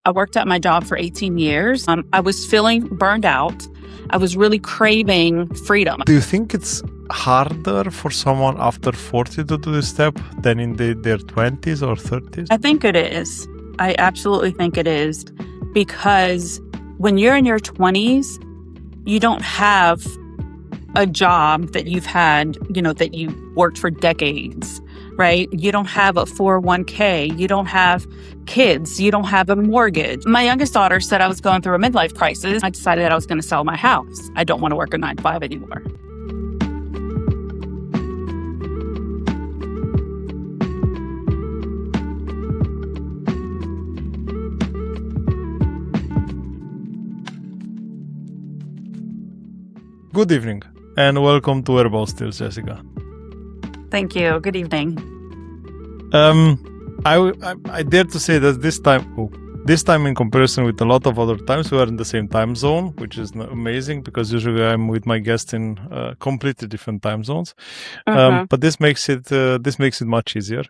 I worked at my job for 18 years. I was feeling burned out. I was really craving freedom. Do you think it's harder for someone after 40 to do this step than in their 20s or 30s? I think it is. I absolutely think it is. Because when you're in your 20s, you don't have a job that you've had, that you worked for decades, right? You don't have a 401k. You don't have kids. You don't have a mortgage. My youngest daughter said I was going through a midlife crisis. I decided that I was going to sell my house. I don't want to work a 9 to 5 anymore. Good evening, and welcome to Whereabouts Tales, Jessica. Thank you. Good evening. I dare to say that this time in comparison with a lot of other times, we are in the same time zone, which is amazing because usually I'm with my guests in completely different time zones. But this makes it much easier.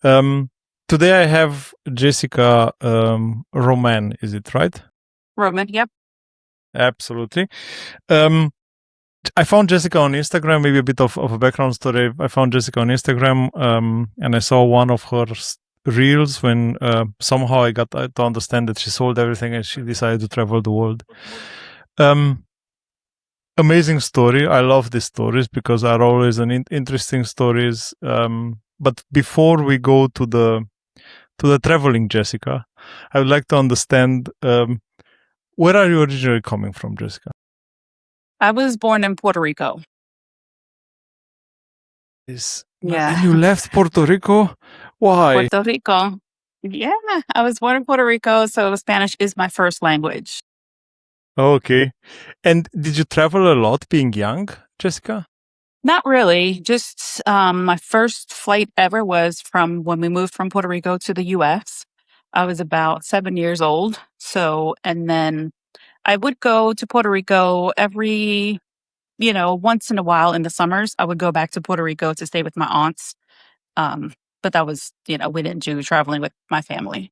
Today I have Jessica Roman. Is it right? Roman, yep. Absolutely. I found Jessica on Instagram, maybe a bit of a background story. I found Jessica on Instagram and I saw one of her reels when somehow I got to understand that she sold everything and she decided to travel the world. Amazing story. I love these stories because are always interesting stories. But before we go to the traveling Jessica, I would like to understand where are you originally coming from, Jessica? I was born in Puerto Rico. Yeah. And you left Puerto Rico? Why? Puerto Rico. Yeah, I was born in Puerto Rico, so Spanish is my first language. Okay. And did you travel a lot being young, Jessica? Not really. Just my first flight ever was from when we moved from Puerto Rico to the U.S. I was about 7 years old. And then I would go to Puerto Rico every, once in a while in the summers. I would go back to Puerto Rico to stay with my aunts. But that was, we didn't do traveling with my family.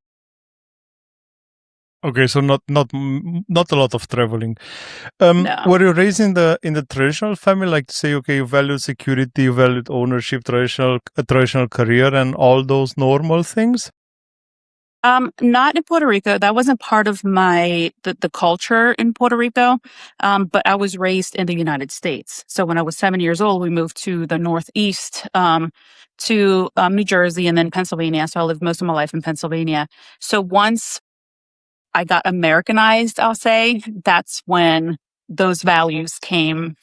Okay, so not a lot of traveling. No. Were you raised in the traditional family, like to say, okay, you valued security, you valued ownership, a traditional career, and all those normal things? Not in Puerto Rico. That wasn't part of the culture in Puerto Rico. But I was raised in the United States. So when I was 7 years old, we moved to the Northeast, to New Jersey and then Pennsylvania. So I lived most of my life in Pennsylvania. So once I got Americanized, I'll say, that's when those values came,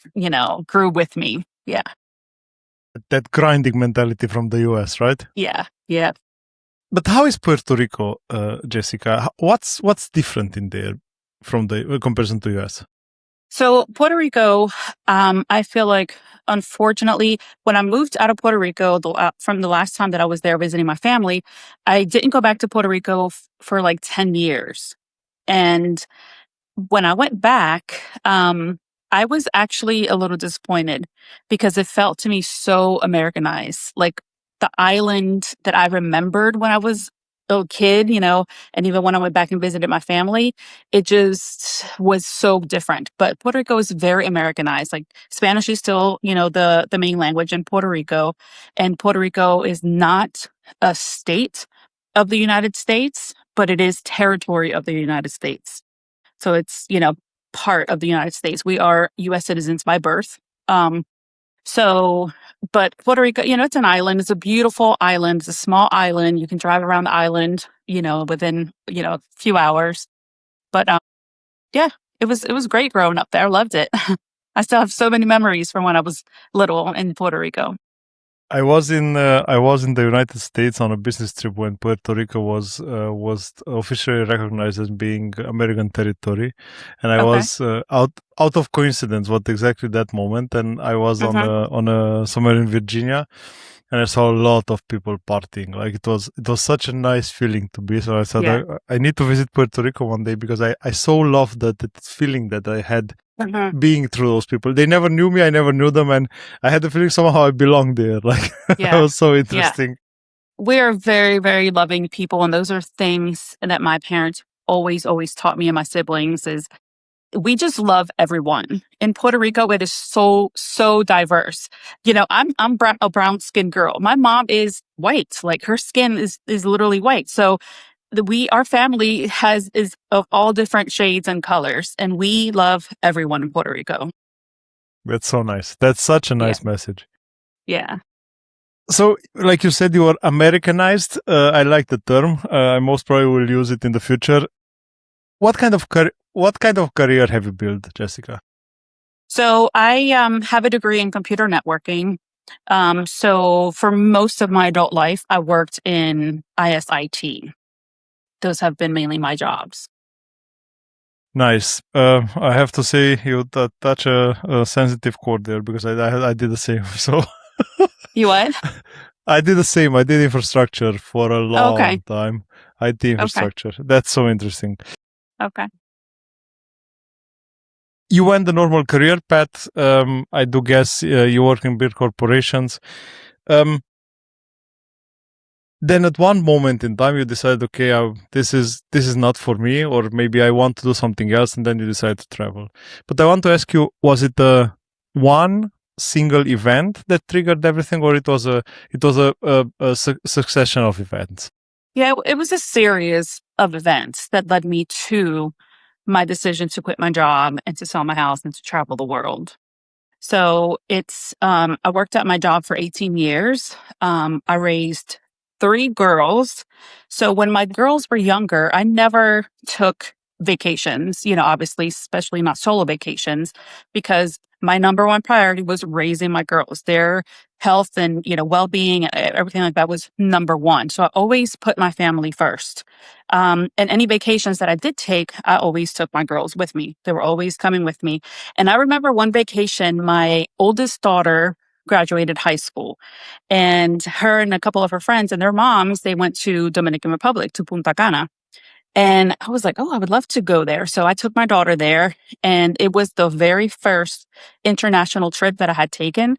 grew with me. Yeah. That grinding mentality from the US, right? Yeah. Yeah. But how is Puerto Rico, Jessica? What's different in there from the comparison to US? So Puerto Rico, I feel like, unfortunately, when I moved out of Puerto Rico from the last time that I was there visiting my family, I didn't go back to Puerto Rico for like 10 years. And when I went back, I was actually a little disappointed because it felt to me so Americanized. Like the island that I remembered when I was a kid, and even when I went back and visited my family, it just was so different. But Puerto Rico is very Americanized. Like Spanish is still, the main language in Puerto Rico. And Puerto Rico is not a state of the United States, but it is territory of the United States. So it's, part of the United States. We are U.S. citizens by birth. But Puerto Rico, it's an island. It's a beautiful island. It's a small island. You can drive around the island, within, a few hours. But yeah, it was great growing up there. I loved it. I still have so many memories from when I was little in Puerto Rico. I was in the United States on a business trip when Puerto Rico was officially recognized as being American territory, and I was out of coincidence, what exactly that moment, and I was on somewhere in Virginia, and I saw a lot of people partying. Like it was such a nice feeling to be. So I thought I need to visit Puerto Rico one day because I so loved that feeling that I had. Being through those people. They never knew me, I never knew them, and I had the feeling somehow I belonged there. Like that was so interesting. We are very, very loving people, and those are things that my parents always taught me and my siblings is we just love everyone. In Puerto Rico, it is so diverse. A brown skinned girl. My mom is white. Like her skin is literally white. So our family is of all different shades and colors, and we love everyone in Puerto Rico. That's so nice. That's such a Yeah. nice message. Yeah. So, like you said, you are Americanized. I like the term. I most probably will use it in the future. What kind of career have you built, Jessica? So I have a degree in computer networking. So for most of my adult life, I worked in ISIT. Those have been mainly my jobs. Nice. I have to say you touch a sensitive chord there because I did the same. So You what? I did the same. I did infrastructure for a Oh, okay. long time. IT Okay. infrastructure. That's so interesting. Okay. You went the normal career path. I do guess you work in big corporations. Then at one moment in time you decide, okay, this is not for me, or maybe I want to do something else, and then you decide to travel. But I want to ask you, was it one single event that triggered everything, or it was a succession of events? Yeah, it was a series of events that led me to my decision to quit my job and to sell my house and to travel the world. So I worked at my job for 18 years. I raised 3 girls. So when my girls were younger, I never took vacations, obviously, especially not solo vacations, because my number one priority was raising my girls. Their health and, well-being, everything like that was number one. So I always put my family first. And any vacations that I did take, I always took my girls with me. They were always coming with me. And I remember one vacation, my oldest daughter graduated high school, and her and a couple of her friends and their moms, they went to Dominican Republic, to Punta Cana. And I was like, oh, I would love to go there. So I took my daughter there, and it was the very first international trip that I had taken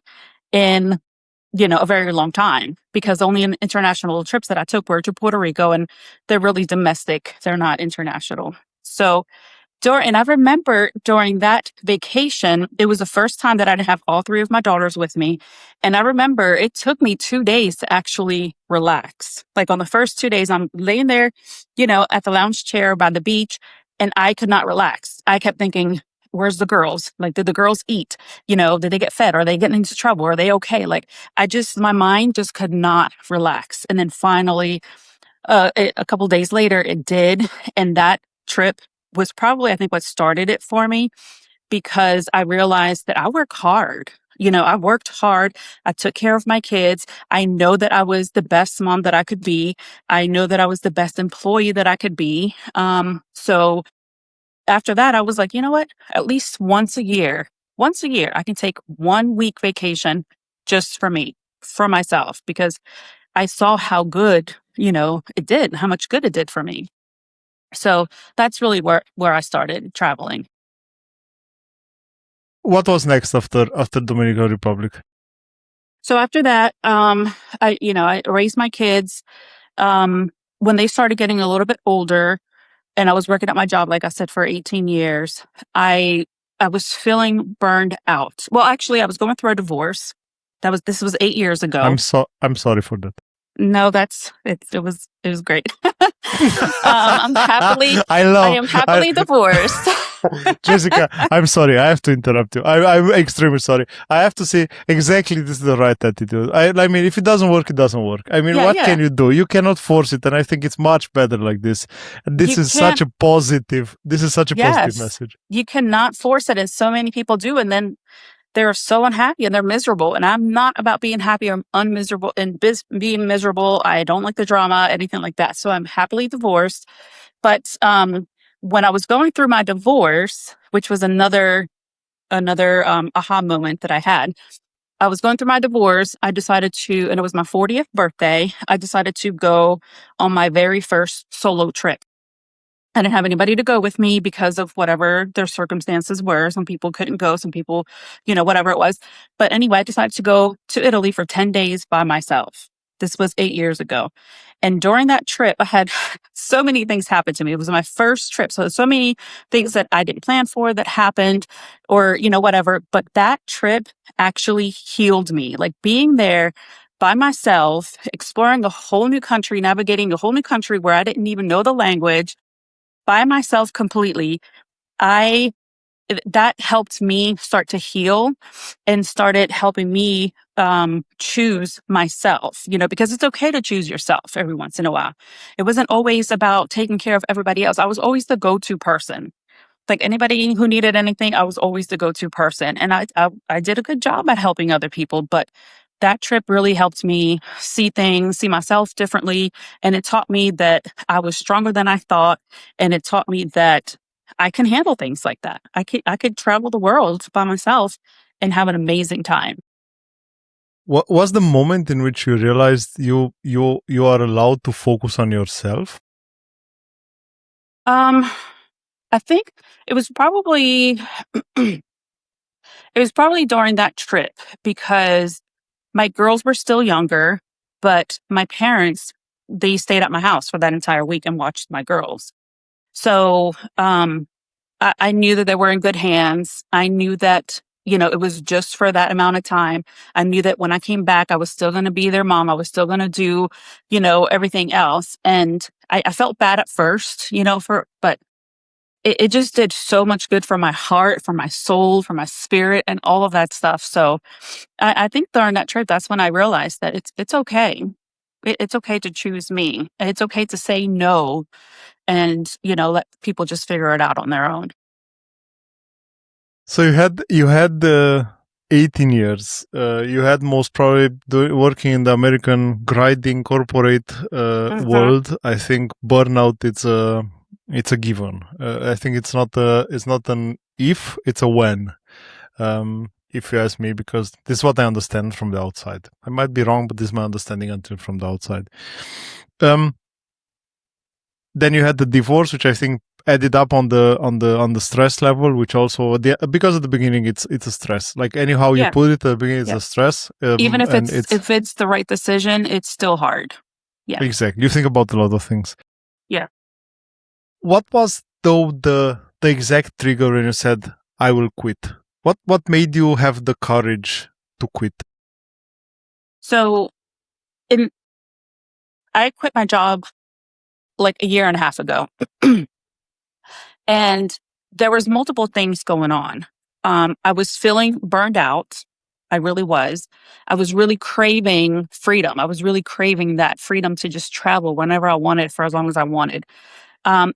in, a very long time, because only international trips that I took were to Puerto Rico, and they're really domestic. They're not international. So and I remember during that vacation, it was the first time that I'd have all 3 of my daughters with me. And I remember it took me 2 days to actually relax. Like on the first 2 days, I'm laying there, at the lounge chair by the beach, and I could not relax. I kept thinking, where's the girls? Like, did the girls eat? Did they get fed? Are they getting into trouble? Are they okay? Like, my mind just could not relax. And then finally, a couple days later, it did. And that trip was probably, I think, what started it for me, because I realized that I work hard. I worked hard. I took care of my kids. I know that I was the best mom that I could be. I know that I was the best employee that I could be. So after that, I was like, you know what? At least once a year, I can take 1 week vacation just for me, for myself, because I saw how good, it did, how much good it did for me. So that's really where I started traveling. What was next after Dominican Republic? So after that, I raised my kids. When they started getting a little bit older, and I was working at my job, like I said, for 18 years, I was feeling burned out. Well, actually, I was going through a divorce. This was 8 years ago. I'm sorry for that. No, it was great. I'm happily I am happily divorced. Jessica, I'm sorry. I have to interrupt you. I'm extremely sorry. I have to say exactly this is the right attitude. I mean, if it doesn't work, it doesn't work. I mean, what can you do? You cannot force it, and I think it's much better like this. And this is such a positive. This is such a positive message. You cannot force it, and so many people do, and then they're so unhappy and they're miserable. And I'm not about being happy or unmiserable and being miserable. I don't like the drama, anything like that. So I'm happily divorced. But when I was going through my divorce, which was another aha moment that I had, I was going through my divorce. I decided to, and it was my 40th birthday, I decided to go on my very first solo trip. I didn't have anybody to go with me because of whatever their circumstances were. Some people couldn't go, some people, whatever it was. But anyway, I decided to go to Italy for 10 days by myself. This was 8 years ago. And during that trip, I had so many things happen to me. It was my first trip. So many things that I didn't plan for that happened or, whatever. But that trip actually healed me. Like being there by myself, exploring a whole new country, navigating a whole new country where I didn't even know the language by myself completely. That helped me start to heal and started helping me choose myself, because it's okay to choose yourself every once in a while. It wasn't always about taking care of everybody else. I was always the go-to person. Like anybody who needed anything, I was always the go-to person. And I did a good job at helping other people, but that trip really helped me see things, see myself differently. And it taught me that I was stronger than I thought. And it taught me that I can handle things like that. I could travel the world by myself and have an amazing time. What was the moment in which you realized you are allowed to focus on yourself? I think it was probably it was probably during that trip because my girls were still younger, but my parents, they stayed at my house for that entire week and watched my girls. So I knew that they were in good hands. I knew that, it was just for that amount of time. I knew that when I came back, I was still going to be their mom. I was still going to do, everything else. And I felt bad at first, but it just did so much good for my heart, for my soul, for my spirit, and all of that stuff. So I think during that trip, that's when I realized that it's okay. It's okay to choose me. It's okay to say no and, let people just figure it out on their own. So you had the 18 years. You had most probably working in the American grinding corporate Hmm. world. I think burnout it's a given. I think it's not an if, it's a when. If you ask me, because this is what I understand from the outside. I might be wrong, but this is my understanding until from the outside. Then you had the divorce, which I think added up on the stress level, which also because at the beginning it's a stress. Like anyhow you Yeah. put it at the beginning, it's Yeah. a stress, Even if and it's it's if it's the right decision, it's still hard. Yeah. exactly, you think about a lot of things. Yeah. What was though the exact trigger when you said I will quit? What made you have the courage to quit? So in I quit my job like a year and a half ago. And there was multiple things going on. I was feeling burned out. I really was. I was really craving freedom. I was really craving that freedom to just travel whenever I wanted for as long as I wanted.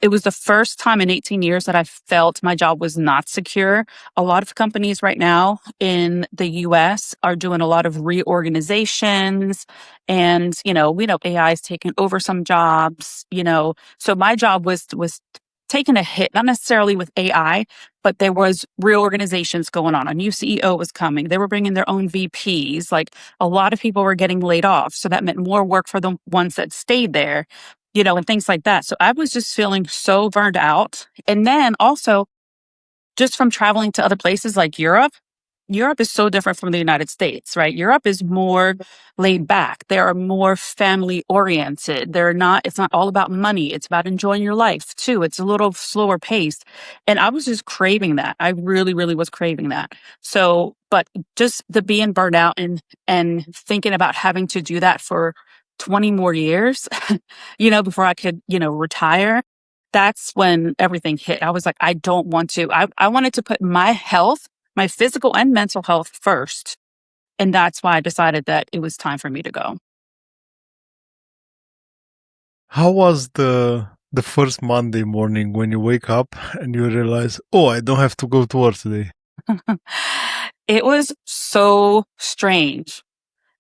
It was the first time in 18 years that I felt my job was not secure. A lot of companies right now in the US are doing a lot of reorganizations and, we know AI is taking over some jobs, so my job was taking a hit, not necessarily with AI, but there was reorganizations going on. A new CEO was coming. They were bringing their own VPs. Like a lot of people were getting laid off. So that meant more work for the ones that stayed there, and things like that. So I was just feeling so burned out. And then also just from traveling to other places like Europe, Europe is so different from the United States, right? Europe is more laid back. They are more family oriented. It's not all about money. It's about enjoying your life too. It's a little slower paced. And I was just craving that. I really, really was craving that. So, but just the being burned out and thinking about having to do that for 20 more years, before I could, retire. That's when everything hit. I was like, I don't want to. I wanted to put my physical and mental health first. And that's why I decided that it was time for me to go. How was the first Monday morning when you wake up and you realize, oh, I don't have to go to work today? It was so strange.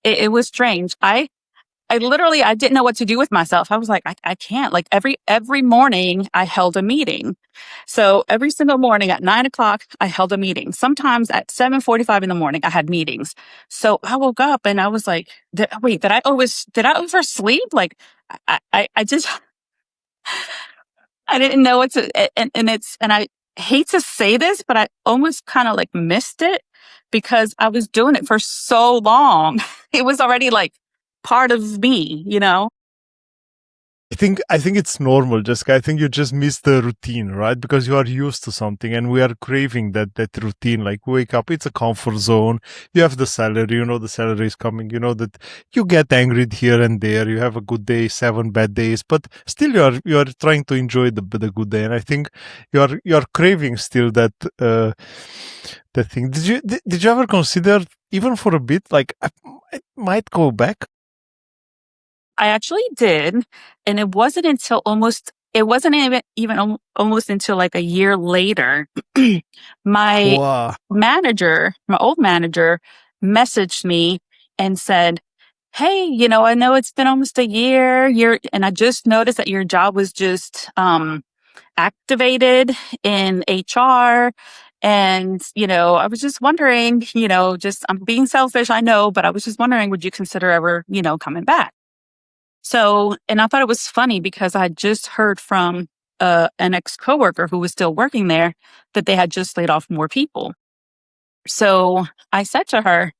It was strange. I didn't know what to do with myself. I was like, I can't. Like every morning I held a meeting. So every single morning at 9 o'clock, I held a meeting. Sometimes at 7:45 in the morning, I had meetings. So I woke up and I was like, wait, did I oversleep? Like I just, I didn't know what to, and I hate to say this, but I almost kind of like missed it because I was doing it for so long. It was already like part of me, you know? I think it's normal, Jessica. I think you just miss the routine, right? Because you are used to something and we are craving that routine. Like wake up, it's a comfort zone. You have the salary, you know the salary is coming, you know that you get angry here and there. You have a good day, 7 bad days, but still you are trying to enjoy the good day. And I think you are craving still that thing. Did you ever consider even for a bit like I might go back? I actually did, and it wasn't until almost until like a year later, my Wow. my old manager messaged me and said, "Hey, you know, I know it's been almost a year. And I just noticed that your job was just activated in HR. And, you know, I was just wondering, you know, just I'm being selfish, I know, but I was just wondering, would you consider ever, you know, coming back?" So, and I thought it was funny because I just heard from an ex coworker who was still working there that they had just laid off more people. So I said to her,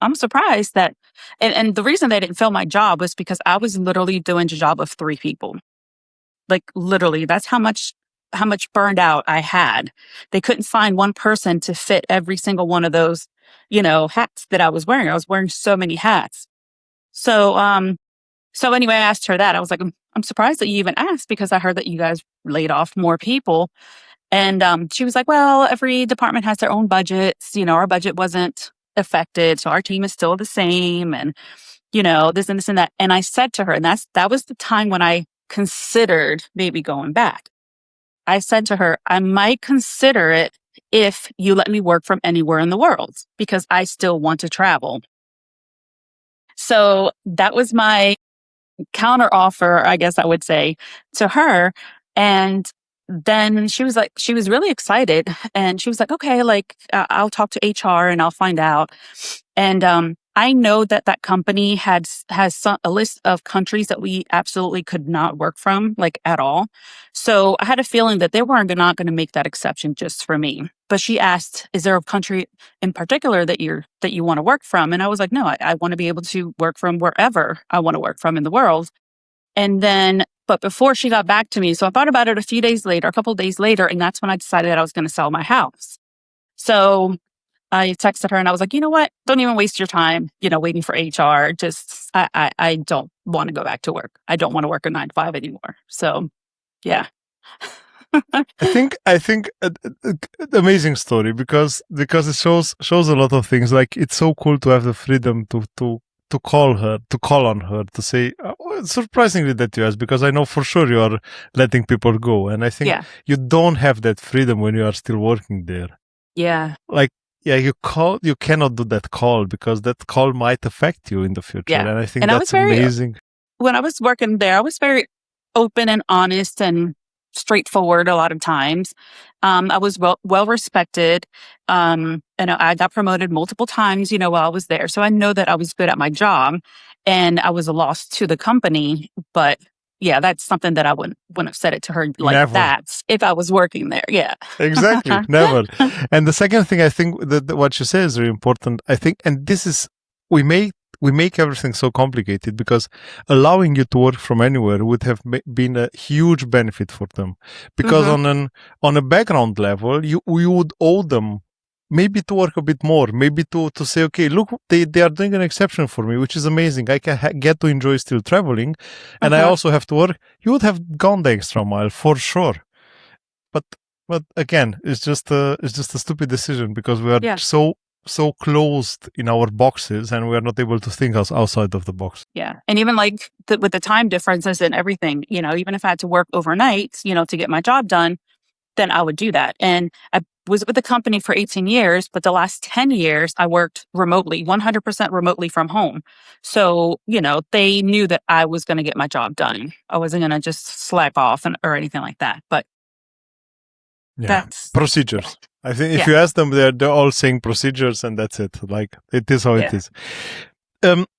I'm surprised that, and the reason they didn't fill my job was because I was literally doing the job of three people. Like literally, that's how much burned out I had. They couldn't find one person to fit every single one of those, you know, hats that I was wearing. I was wearing so many hats. So, so anyway, I asked her that. I was like, I'm surprised that you even asked because I heard that you guys laid off more people. And she was like, well, every department has their own budgets. You know, our budget wasn't affected. So our team is still the same. And, you know, this and this and that. And I said to her, and that was the time when I considered maybe going back. I said to her, I might consider it if you let me work from anywhere in the world because I still want to travel. So that was my counter offer, I guess I would say, to her. And then she was really excited and she was like, okay, like I'll talk to HR and I'll find out. And I know that that company has a list of countries that we absolutely could not work from, like at all. So I had a feeling that they weren't not going to make that exception just for me. But she asked, "Is there a country in particular that you want to work from?" And I was like, "No, I want to be able to work from wherever I want to work from in the world." And then, but before she got back to me, so I thought about it a couple of days later, and that's when I decided that I was going to sell my house. So I texted her and I was like, you know what? Don't even waste your time, you know, waiting for HR. Just, I don't want to go back to work. I don't want to work a 9 to 5 anymore. So, yeah. I think amazing story because it shows a lot of things. Like it's so cool to have the freedom to call on her to say surprisingly that you asked because I know for sure you are letting people go, and I think Yeah. you don't have that freedom when you are still working there. Yeah. Like you cannot do that call because that call might affect you in the future, Yeah. and I think And that's amazing. when I was working there, I was very open and honest and straightforward a lot of times. I was well respected. And I got promoted multiple times, you know, while I was there. So I know that I was good at my job and I was a loss to the company. But yeah, that's something that I wouldn't have said it to her like Never. that if I was working there. Yeah. Exactly, never. And the second thing I think that what you say is very important. I think, and this is we make everything so complicated because allowing you to work from anywhere would have been a huge benefit for them. Because on a background level, you would owe them maybe to work a bit more, maybe to say, okay, look, they are doing an exception for me, which is amazing. I can get to enjoy still traveling, and I also have to work. You would have gone the extra mile for sure. But again, it's just a stupid decision because we are Yeah. so closed in our boxes and we are not able to think outside of the box. Yeah. And even like with the time differences and everything, you know, even if I had to work overnight, you know, to get my job done, then I would do that. And I was with the company for 18 years, but the last 10 years I worked remotely, 100% remotely from home. So, you know, they knew that I was going to get my job done. I wasn't going to just slack off or anything like that. But that's procedures. I think if you ask them, they're all saying procedures, and that's it. Like it is how it is.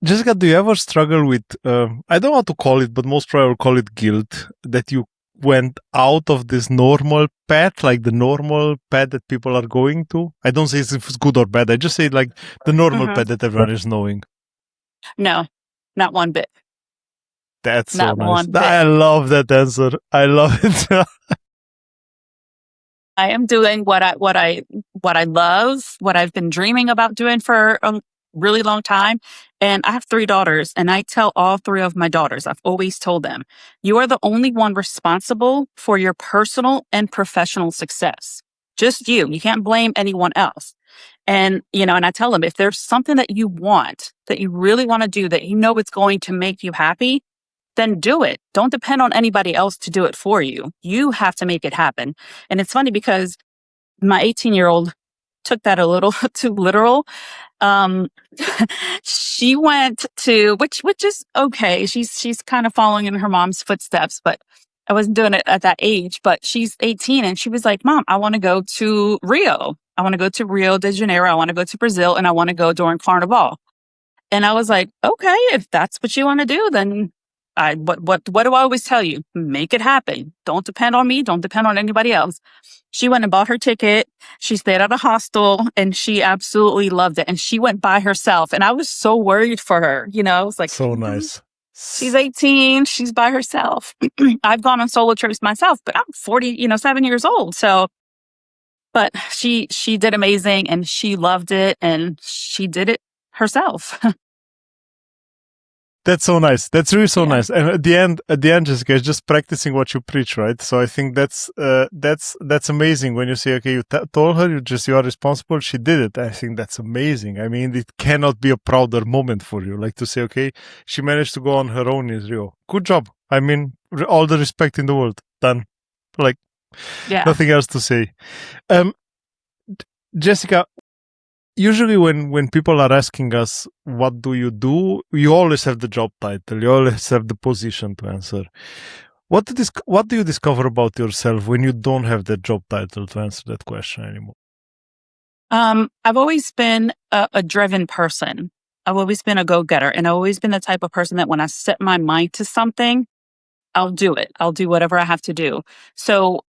Jessica, do you ever struggle with? I don't want to call it, but most probably call it guilt that you went out of this normal path, like the normal path that people are going to. I don't say if it's good or bad. I just say like the normal path that everyone is knowing. No, Not one bit. That's so Not nice. one bit. I love that answer. I love it. I am doing what I love, what I've been dreaming about doing for a really long time. And I have three daughters, and I tell all three of my daughters, I've always told them, you are the only one responsible for your personal and professional success. Just you. You can't blame anyone else. And, and I tell them, if there's something that you want, that you really want to do, that you know it's going to make you happy, then do it. Don't depend on anybody else to do it for you. You have to make it happen. And it's funny because my 18-year-old took that a little too literal. Um, she went to, which is okay. She's kind of following in her mom's footsteps, but I wasn't doing it at that age. But she's 18 and she was like, Mom, I want to go to Rio. I want to go to Rio de Janeiro. I want to go to Brazil, and I want to go during Carnival. And I was like, okay, if that's what you want to do, then what do I always tell you? Make it happen. Don't depend on me. Don't depend on anybody else. She went and bought her ticket. She stayed at a hostel and she absolutely loved it. And she went by herself. And I was so worried for her. I was like, So nice. she's 18. She's by herself. I've gone on solo trips myself, but I'm 40, 7 years old. So, but she did amazing and she loved it and she did it herself. That's so nice. That's really so Yeah. nice. And at the end, Jessica, is just practicing what you preach, right? So I think that's amazing when you say, okay, you told her you are responsible. She did it. I think that's amazing. I mean, it cannot be a prouder moment for you, like to say, okay, she managed to go on her own in Rio. Good job. I mean, all the respect in the world. Done. Like, Yeah. nothing else to say. Jessica, usually when people are asking us, what do, you always have the job title, you always have the position to answer. What do you discover about yourself when you don't have that job title to answer that question anymore? I've always been a driven person. I've always been a go-getter, and I've always been the type of person that when I set my mind to something, I'll do it. I'll do whatever I have to do. So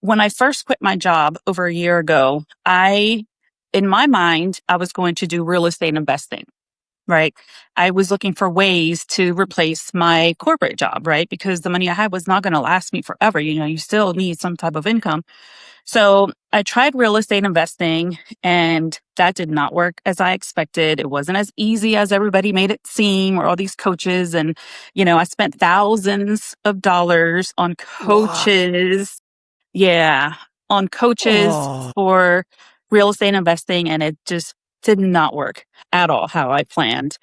when I first quit my job over a year ago, in my mind, I was going to do real estate investing, right? I was looking for ways to replace my corporate job, right? Because the money I had was not going to last me forever. You still need some type of income. So I tried real estate investing and that did not work as I expected. It wasn't as easy as everybody made it seem, or all these coaches. And, I spent thousands of dollars on What? coaches. Yeah, on coaches Oh, for real estate investing. And it just did not work at all how I planned.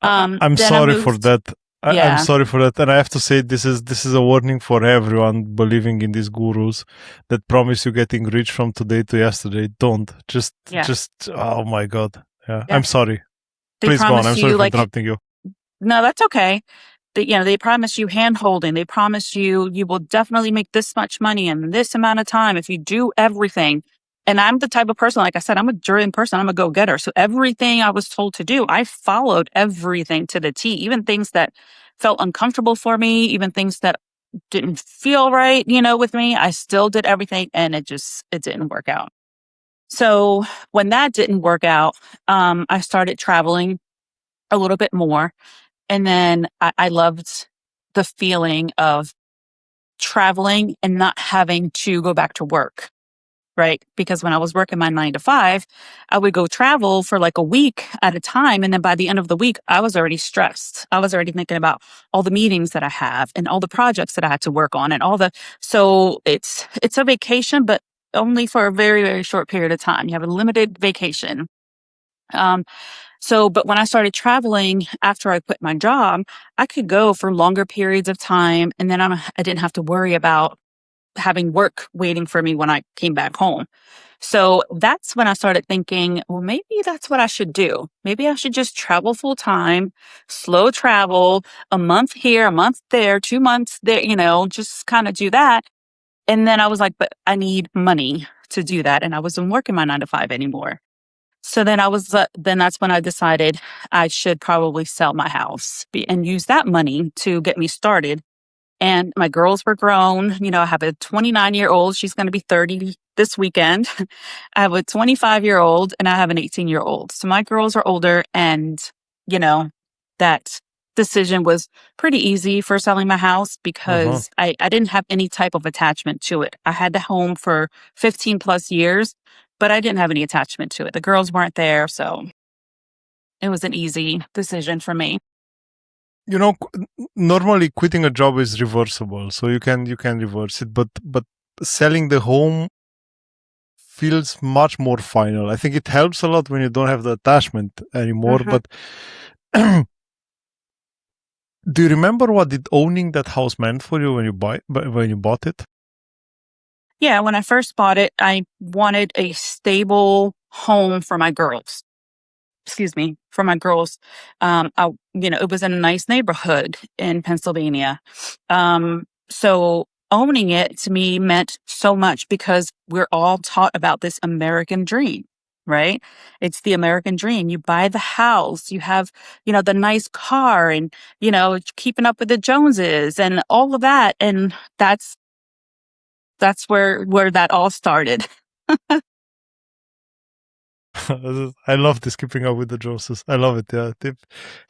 I'm Then I sorry for moved. that. I'm Yeah, sorry for that, and I have to say this is a warning for everyone believing in these gurus that promise you getting rich from today to yesterday. Don't yeah, just. Oh my god. Yeah, yeah. I'm sorry. They Please go on. promise I'm sorry you for like, interrupting you. no, that's okay. They promise you hand holding. They promise you will definitely make this much money in this amount of time if you do everything. And I'm the type of person, like I said, I'm a driven person. I'm a go getter. So everything I was told to do, I followed everything to the T, even things that felt uncomfortable for me, even things that didn't feel right, with me. I still did everything and it didn't work out. So when that didn't work out, I started traveling a little bit more. And then I loved the feeling of traveling and not having to go back to work, right? Because when I was working my 9 to 5, I would go travel for like a week at a time. And then by the end of the week, I was already stressed. I was already thinking about all the meetings that I have and all the projects that I had to work on and so it's a vacation, but only for a very, very short period of time. You have a limited vacation. Um, but when I started traveling after I quit my job, I could go for longer periods of time. And then I didn't have to worry about having work waiting for me when I came back home. So that's when I started thinking, well, maybe that's what I should do. Maybe I should just travel full time, slow travel, a month here, a month there, 2 months there, just kind of do that. And then I was like, but I need money to do that. And I wasn't working my 9 to 5 anymore. So then that's when I decided I should probably sell my house and use that money to get me started. And my girls were grown. I have a 29-year-old. She's going to be 30 this weekend. I have a 25-year-old and I have an 18-year-old. So my girls are older and, you know, that decision was pretty easy for selling my house Uh-huh. because I didn't have any type of attachment to it. I had the home for 15 plus years, but I didn't have any attachment to it. The girls weren't there, so it was an easy decision for me. You know, normally quitting a job is reversible, so you can reverse it, but selling the home feels much more final. I think it helps a lot when you don't have the attachment anymore. Hmm. But do you remember what did owning that house meant for you when you bought it? Yeah, when I first bought it, I wanted a stable home for my girls. Excuse me, for my girls. It was in a nice neighborhood in Pennsylvania. So owning it to me meant so much because we're all taught about this American dream, right? It's the American dream. You buy the house, you have, the nice car and, keeping up with the Joneses and all of that. And that's where that all started. I love this keeping up with the Joneses. I love it. Yeah,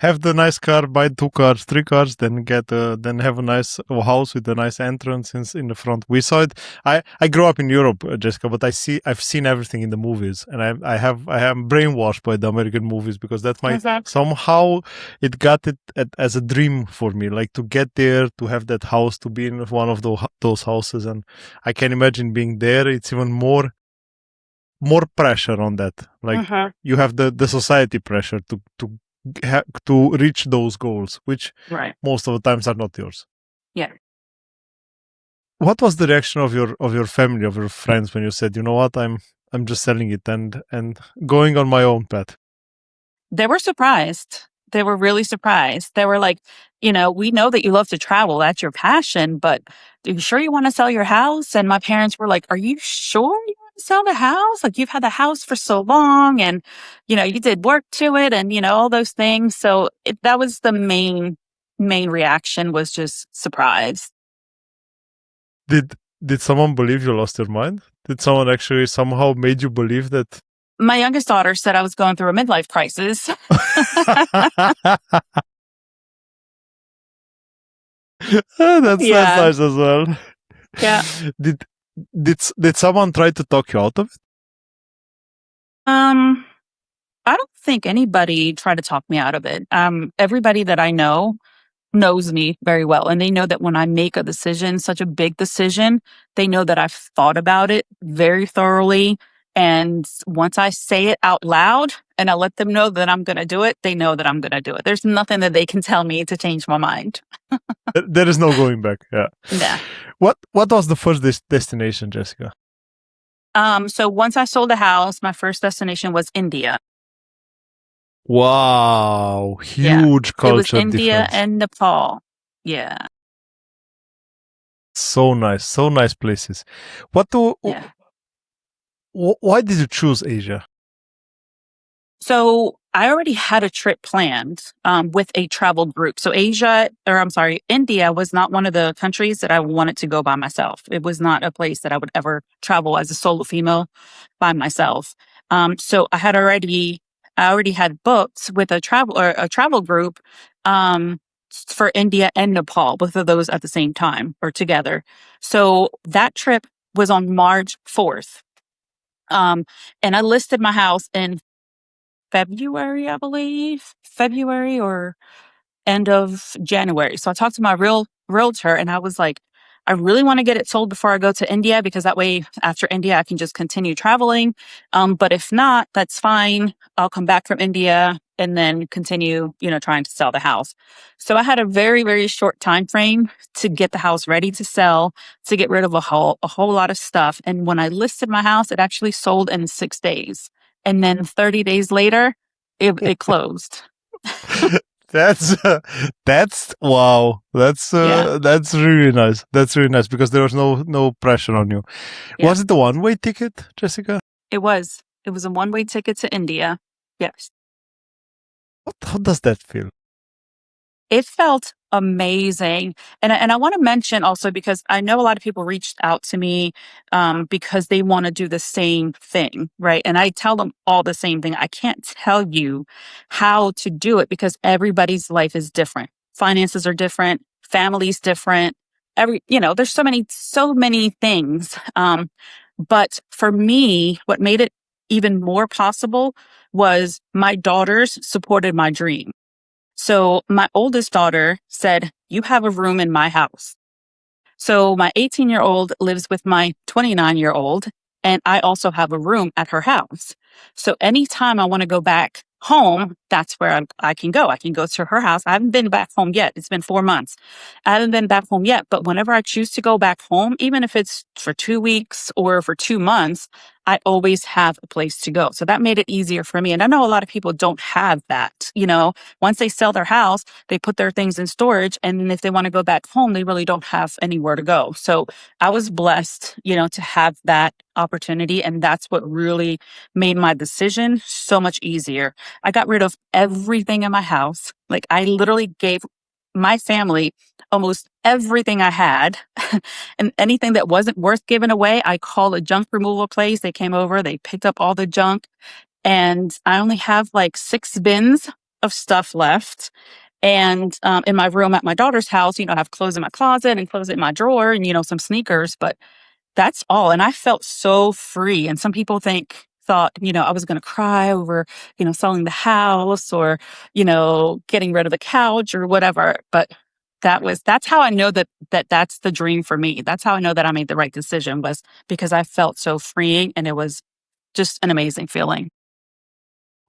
have the nice car, buy 2 cars, 3 cars, then have a nice house with a nice entrance in the front. We saw it. I grew up in Europe, Jessica, but I've seen everything in the movies, and I am brainwashed by the American movies because that's my Exactly. somehow it got it as a dream for me, like to get there, to have that house, to be in one of those houses, and I can imagine being there. It's even more pressure on that. Like Hmm. you have the society pressure to reach those goals, which Right. most of the times are not yours. Yeah. What was the reaction of your family, of your friends, when you said, you know what, I'm just selling it and going on my own path? They were surprised. They were really surprised. They were like, we know that you love to travel. That's your passion, but are you sure you want to sell your house? And my parents were like, are you sure you want to sell the house? Like you've had the house for so long and, you did work to it and, all those things. So that was the main reaction was just surprise. Did someone believe you lost your mind? Did someone actually somehow made you believe that? My youngest daughter said I was going through a midlife crisis. That's Yeah. nice as well. Yeah. Did did someone try to talk you out of it? Um, I don't think anybody tried to talk me out of it. Everybody that I know knows me very well, and they know that when I make a decision, such a big decision, they know that I've thought about it very thoroughly. And once I say it out loud and I let them know that I'm going to do it, they know that I'm going to do it. There's nothing that they can tell me to change my mind. There is no going back. Yeah. Nah. What was the first destination, Jessica? So once I sold the house, my first destination was India. Wow, Yeah. huge It was culture India difference. and Nepal. Yeah. So nice places. What do? Yeah. Why did you choose Asia? So I already had a trip planned with a travel group. So India was not one of the countries that I wanted to go by myself. It was not a place that I would ever travel as a solo female by myself. So I already had booked with a travel group for India and Nepal, both of those at the same time or together. So that trip was on March 4th. And I listed my house in February, I believe, February or end of January. So I talked to my realtor and I was like, I really want to get it sold before I go to India because that way after India I can just continue traveling. But if not, that's fine. I'll come back from India and then continue, trying to sell the house. So I had a very, very short time frame to get the house ready to sell, to get rid of a whole lot of stuff. And when I listed my house, it actually sold in 6 days. And then 30 days later, it closed. That's that's wow. Yeah. That's really nice. That's really nice because there was no pressure on you. Yeah. Was it the one-way ticket, Jessica? It was. It was a one-way ticket to India. Yes. How does that feel? It felt amazing. And I want to mention also because I know a lot of people reached out to me because they want to do the same thing, right? And I tell them all the same thing. I can't tell you how to do it because everybody's life is different. finances are different, families different. There's so many things. But for me, what made it even more possible was my daughters supported my dream. So my oldest daughter said, "You have a room in my house." So my 18-year-old lives with my 29-year-old, and I also have a room at her house. So anytime I want to go back home, that's where I can go. I can go to her house. I haven't been back home yet. It's been 4 months. I haven't been back home yet, but whenever I choose to go back home, even if it's for 2 weeks or for 2 months, I always have a place to go. So that made it easier for me. And I know a lot of people don't have that. Once they sell their house, they put their things in storage. And if they want to go back home, they really don't have anywhere to go. So I was blessed, to have that opportunity. And that's what really made my decision so much easier. I got rid of everything in my house. Like I literally gave my family almost everything I had. And anything that wasn't worth giving away, I called a junk removal place. They came over, they picked up all the junk. And I only have like 6 bins of stuff left. And in my room at my daughter's house, I have clothes in my closet and clothes in my drawer and, some sneakers, but that's all. And I felt so free. And some people thought, I was going to cry over, selling the house or, getting rid of the couch or whatever. But that's how I know that's the dream for me. That's how I know that I made the right decision, was because I felt so freeing, and it was just an amazing feeling.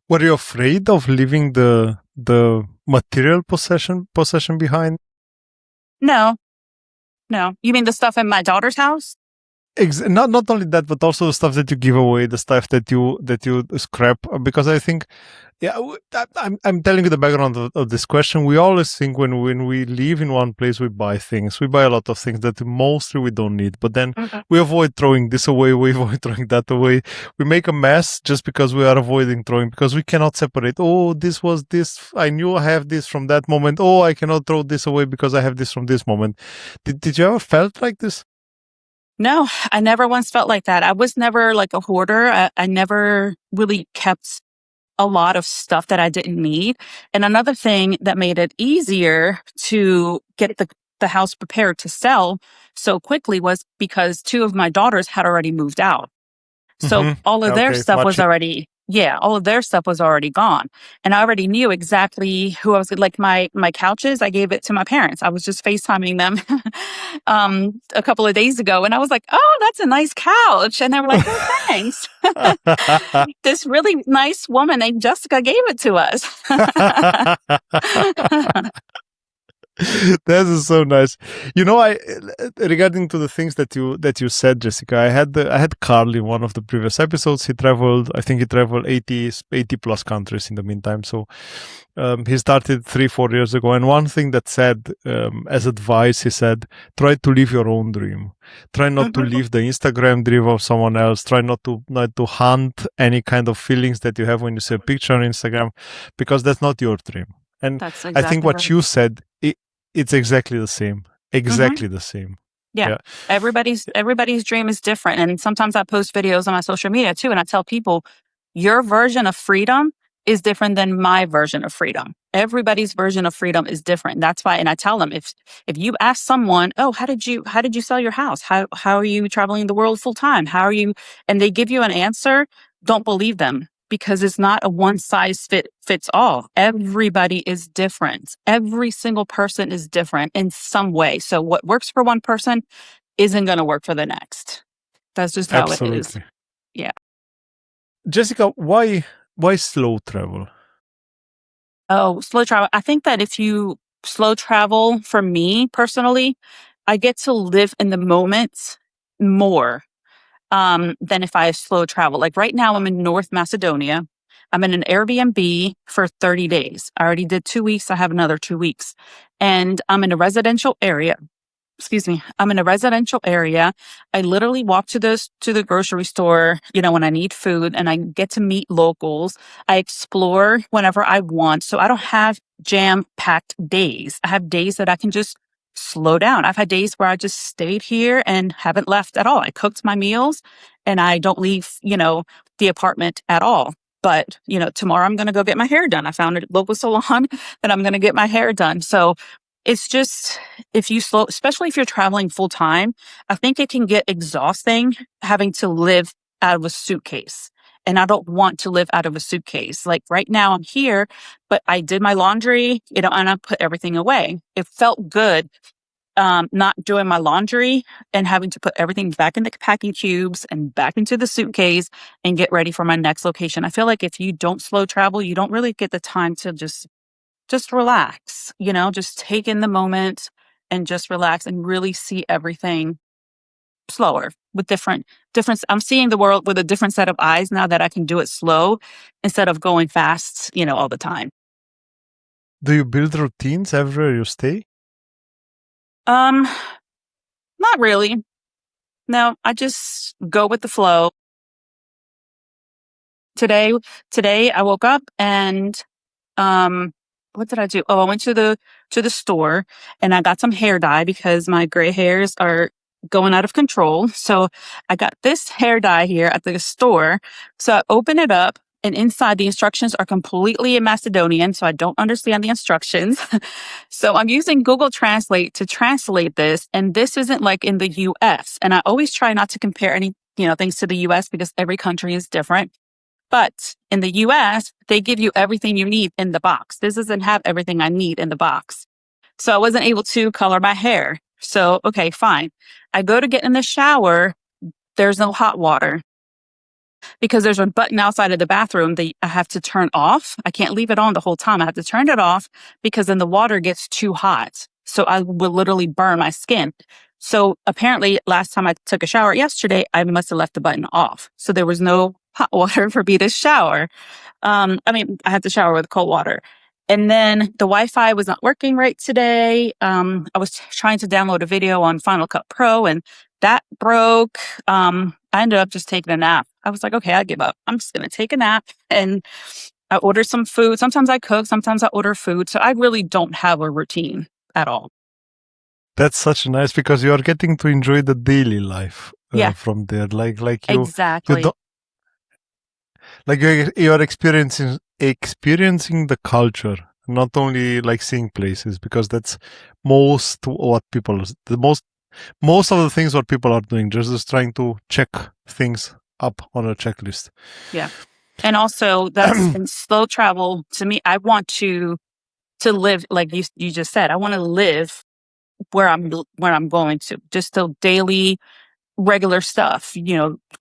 Were you afraid of leaving the material possession behind? No. You mean the stuff in my daughter's house? Not only that, but also the stuff that you give away, the stuff that you scrap. Because I think, I'm telling you the background of this question. We always think when we live in one place, we buy things. We buy a lot of things that mostly we don't need. But then we avoid throwing this away. We avoid throwing that away. We make a mess just because we are avoiding throwing, because we cannot separate. Oh, this was this. I knew I have this from that moment. Oh, I cannot throw this away because I have this from this moment. Did you ever felt like this? No, I never once felt like that. I was never like a hoarder. I never really kept a lot of stuff that I didn't need. And another thing that made it easier to get the house prepared to sell so quickly was because 2 of my daughters had already moved out. So all of their stuff was already, all of their stuff was already gone. And I already knew exactly who I was, like my couches, I gave it to my parents. I was just FaceTiming them a couple of days ago. And I was like, "Oh, that's a nice couch." And they were like, "Oh, thanks." This really nice woman named Jessica gave it to us. That is so nice. I regarding to the things that you said, Jessica, I had Carl in one of the previous episodes. He traveled 80 plus countries in the meantime. So he started 3-4 years ago, and one thing that said as advice, he said, try to live your own dream. Try not to live the Instagram dream of someone else. Try not to hunt any kind of feelings that you have when you see a picture on Instagram, because that's not your dream. And That's exactly I think what right. you said, it's exactly the same. Exactly the same. Yeah. Everybody's dream is different. And sometimes I post videos on my social media too, and I tell people, your version of freedom is different than my version of freedom. Everybody's version of freedom is different. That's why, and I tell them, if you ask someone, "Oh, how did you sell your house? How are you traveling the world full time? How are you?" and they give you an answer, don't believe them, because it's not a one size fits all. Everybody is different. Every single person is different in some way. So what works for one person isn't going to work for the next. That's just how it is. Yeah. Jessica, why slow travel? Oh, slow travel. I think that if you slow travel, for me personally, I get to live in the moment more than if I slow travel. Like right now, I'm in North Macedonia. I'm in an Airbnb for 30 days. I already did 2 weeks. I have another 2 weeks. And I'm in a residential area. Excuse me. I'm in a residential area. I literally walk to the grocery store, when I need food, and I get to meet locals. I explore whenever I want. So I don't have jam-packed days. I have days that I can just slow down. I've had days where I just stayed here and haven't left at all. I cooked my meals and I don't leave, the apartment at all. But, tomorrow I'm going to go get my hair done. I found a local salon that I'm going to get my hair done. So It's just if you slow, especially if you're traveling full time, I think it can get exhausting having to live out of a suitcase. And I don't want to live out of a suitcase. Like right now I'm here, but I did my laundry, and I put everything away. It felt good not doing my laundry and having to put everything back in the packing cubes and back into the suitcase and get ready for my next location. I feel like if you don't slow travel, you don't really get the time to just relax, just take in the moment and just relax and really see everything slower with different. I'm seeing the world with a different set of eyes now that I can do it slow instead of going fast, all the time. Do you build routines everywhere you stay? Not really. No, I just go with the flow. Today I woke up and what did I do? Oh, I went to the store and I got some hair dye because my gray hairs are going out of control. So I got this hair dye here at the store. So I open it up and inside the instructions are completely in Macedonian. So I don't understand the instructions. So I'm using Google Translate to translate this. And this isn't like in the US. And I always try not to compare any, things to the US because every country is different. But in the US, they give you everything you need in the box. This doesn't have everything I need in the box. So I wasn't able to color my hair. So, okay, fine. I go to get in the shower. There's no hot water because there's a button outside of the bathroom that I have to turn off. I can't leave it on the whole time. I have to turn it off because then the water gets too hot. So I will literally burn my skin. So apparently last time I took a shower yesterday, I must have left the button off. So there was no hot water for me to shower. I had to shower with cold water. And then the Wi-Fi was not working right today. I was trying to download a video on Final Cut Pro and that broke. I ended up just taking a nap. I was like, okay, I give up. I'm just going to take a nap. And I ordered some food. Sometimes I cook, sometimes I order food. So I really don't have a routine at all. That's such nice because you are getting to enjoy the daily life from there. Like you, exactly. You don't, like you're experiencing the culture, not only like seeing places, because that's most of the things what people are doing, just trying to check things up on a checklist. Yeah. And also that's in slow travel. To me, I want to live, like you just said, I want to live where I'm going to, just the daily regular stuff,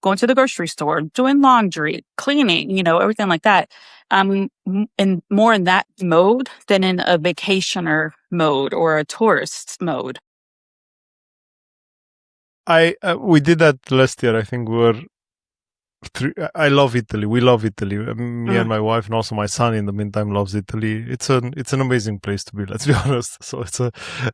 going to the grocery store, doing laundry, cleaning, everything like that. And more in that mode than in a vacationer mode or a tourist mode. We did that last year. I think we were I love Italy. We love Italy. Me and my wife, and also my son, in the meantime, loves Italy. It's an amazing place to be. Let's be honest. So it's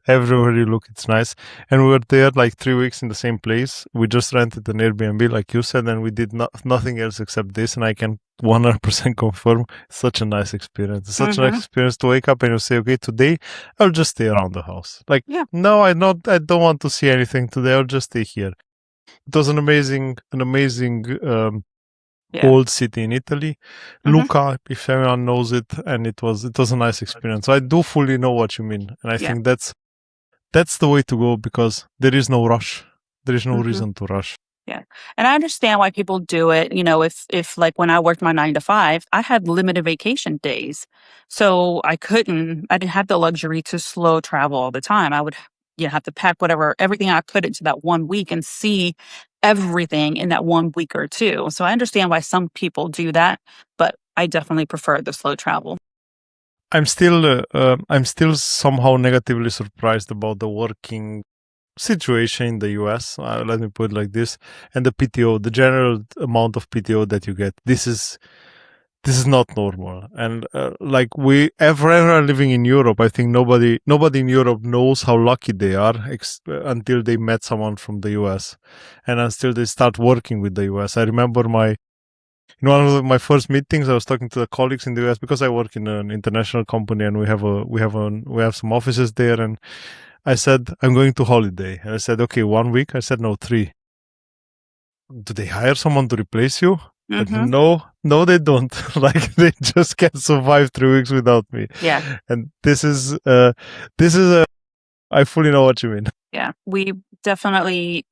everywhere you look, it's nice. And we were there like 3 weeks in the same place. We just rented an Airbnb, like you said, and we did nothing else except this. And I can 100% confirm, it's such a nice experience. It's such a nice experience to wake up and you say, okay, today I'll just stay around the house. Like, no, I don't want to see anything today. I'll just stay here. It was an amazing old city in Italy. Lucca, if everyone knows it, and it was a nice experience. So I do fully know what you mean, and I think that's the way to go because there is no rush. There is no reason to rush. Yeah. And I understand why people do it. If like when I worked my 9 to 5, I had limited vacation days. So I didn't have the luxury to slow travel all the time. I would have to pack everything I could into that 1 week and see everything in that 1 week or two. So I understand why some people do that, but I definitely prefer the slow travel. I'm still somehow negatively surprised about the working situation in the US. Let me put it like this, and the PTO, the general amount of PTO that you get. This is not normal. And everyone living in Europe, I think nobody in Europe knows how lucky they are until they met someone from the US, and until they start working with the US. I remember in one of my first meetings, I was talking to the colleagues in the US because I work in an international company and we have some offices there. And I said, I'm going to holiday. And I said, okay, 1 week. I said, no, 3. Do they hire someone to replace you? No, they don't. Like they just can't survive 3 weeks without me. Yeah. And this is a I fully know what you mean. Yeah, we definitely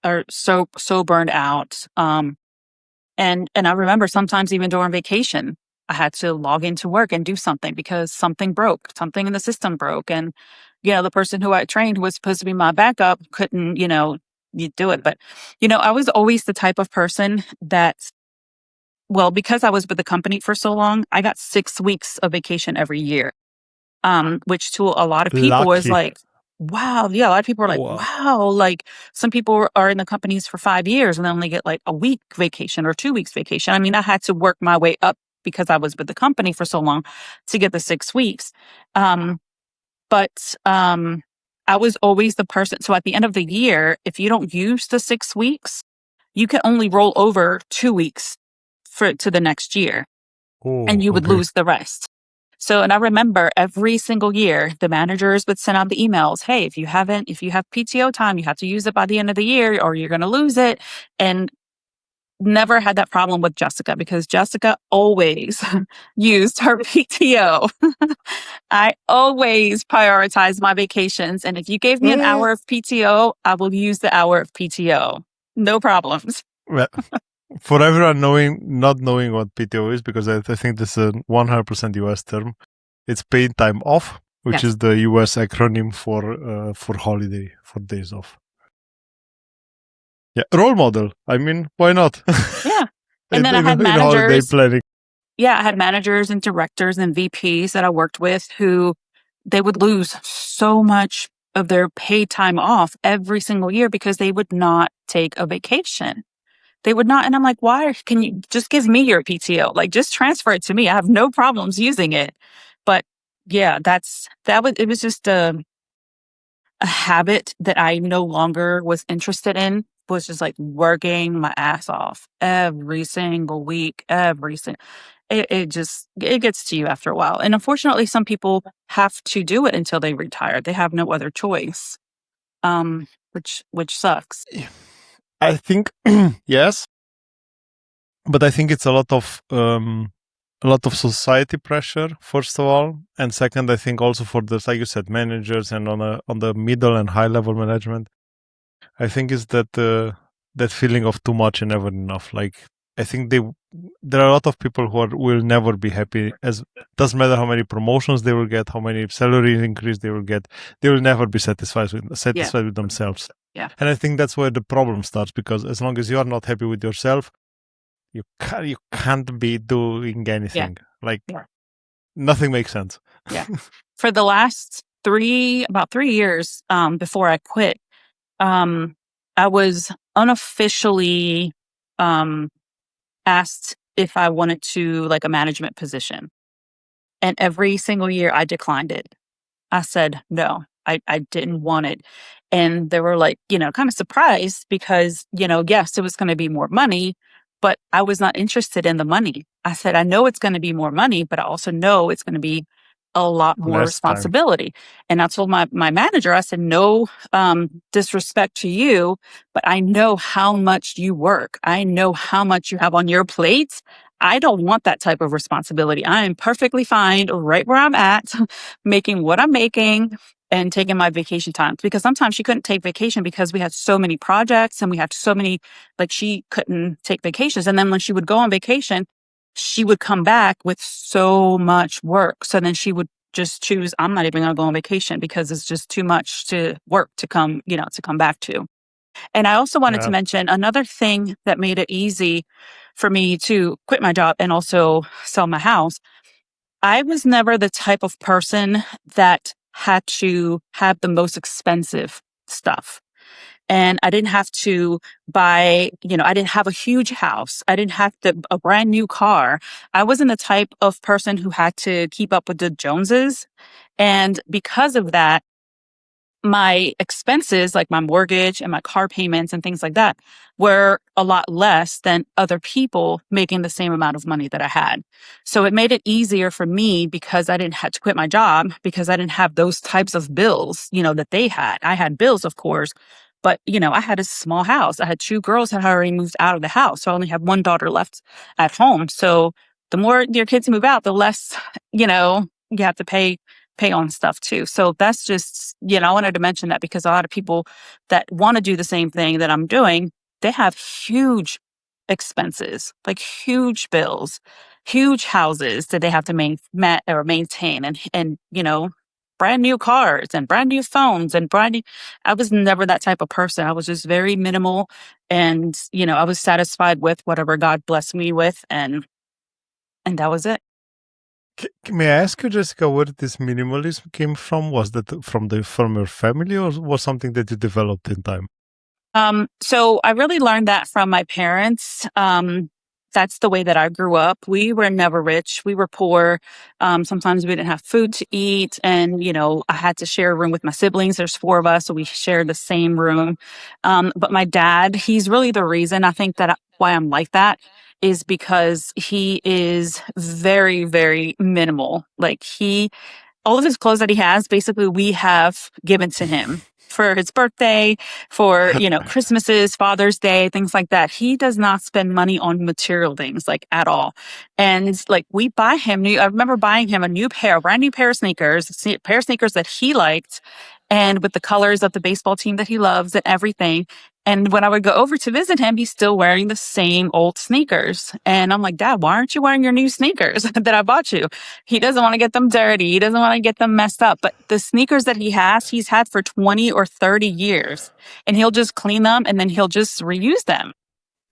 are so burned out. And I remember sometimes even during vacation, I had to log into work and do something because something broke, something in the system broke. And, the person who I trained who was supposed to be my backup couldn't, you do it. But, I was always the type of person that, well, because I was with the company for so long, I got 6 weeks of vacation every year. Which to a lot of people is Lucky. like, wow. Yeah, a lot of people are like, Wow. wow. Like some people are in the companies for 5 years and they only get like a week vacation or 2 weeks vacation. I mean, I had to work my way up because I was with the company for so long to get the 6 weeks. But I was always the person. So at the end of the year, if you don't use the 6 weeks, you can only roll over 2 weeks to the next year and Oh, you would okay. lose the rest. So, and I remember every single year, the managers would send out the emails. Hey, if you have PTO time, you have to use it by the end of the year or you're going to lose it. And never had that problem with Jessica because Jessica always used her PTO. I always prioritize my vacations. And if you gave me an hour of PTO, I will use the hour of PTO. No problems. Well, for everyone not knowing what PTO is, because I think this is a 100% US term, it's paid time off, which is the US acronym for holiday, for days off. Yeah, role model. I mean, why not? Yeah. And then I had in holiday managers. planning. Yeah, I had managers and directors and VPs that I worked with who they would lose so much of their paid time off every single year because they would not take a vacation. They would not. And I'm like, why? Can you just give me your PTO? Like, just transfer it to me. I have no problems using it. But yeah, it was just a habit that I no longer was interested in, was just like working my ass off every single week, it gets to you after a while. And unfortunately, some people have to do it until they retire. They have no other choice. Which sucks. I think yes, but I think it's a lot of society pressure, first of all, and second, I think also for the, like you said, managers and on the middle and high level management, I think is that that feeling of too much and never enough. Like I think there are a lot of people who will never be happy. As doesn't matter how many promotions they will get, how many salary increase they will get, they will never be satisfied with themselves. Yeah. And I think that's where the problem starts, because as long as you are not happy with yourself, you can't be doing anything. Nothing makes sense. Yeah. For the last about 3 years, before I quit, I was unofficially asked if I wanted to like a management position. And every single year I declined it. I said no. I didn't want it. And they were like, kind of surprised because, yes, it was going to be more money, but I was not interested in the money. I said, I know it's going to be more money, but I also know it's going to be a lot more Less time. responsibility. And I told my manager, I said, no disrespect to you, but I know how much you work. I know how much you have on your plate. I don't want that type of responsibility. I am perfectly fine right where I'm at, making what I'm making and taking my vacation times, because sometimes she couldn't take vacation because we had so many projects and we had so many, like she couldn't take vacations. And then when she would go on vacation, she would come back with so much work. So then she would just choose, I'm not even going to go on vacation because it's just too much to work to come back to. And I also wanted to mention another thing that made it easy for me to quit my job and also sell my house. I was never the type of person that had to have the most expensive stuff. And I didn't have to buy, I didn't have a huge house. I didn't have a brand new car. I wasn't the type of person who had to keep up with the Joneses. And because of that, my expenses, like my mortgage and my car payments and things like that, were a lot less than other people making the same amount of money that I had. So it made it easier for me because I didn't have to quit my job, because I didn't have those types of bills, that they had. I had bills, of course, but, I had a small house. I had 2 girls that had already moved out of the house. So I only have one daughter left at home. So the more your kids move out, the less, you have to pay pay on stuff too. So that's just, I wanted to mention that because a lot of people that want to do the same thing that I'm doing, they have huge expenses, like huge bills, huge houses that they have to maintain and, brand new cars and brand new phones and I was never that type of person. I was just very minimal and, I was satisfied with whatever God blessed me with and that was it. May I ask you, Jessica, where this minimalism came from? Was that from your family, or was something that you developed in time? So I really learned that from my parents. That's the way that I grew up. We were never rich. We were poor. Sometimes we didn't have food to eat. And, I had to share a room with my siblings. There's 4 of us, so we shared the same room. But my dad, he's really the reason I think that why I'm like that is because he is very, very minimal. Like all of his clothes that he has, basically we have given to him for his birthday, for, Christmases, Father's Day, things like that. He does not spend money on material things like at all. And like we buy him I remember buying him a brand new pair of sneakers, a pair of sneakers that he liked and with the colors of the baseball team that he loves and everything. And when I would go over to visit him, he's still wearing the same old sneakers. And I'm like, Dad, why aren't you wearing your new sneakers that I bought you? He doesn't want to get them dirty. He doesn't want to get them messed up. But the sneakers that he's had for 20 or 30 years. And he'll just clean them and then he'll just reuse them.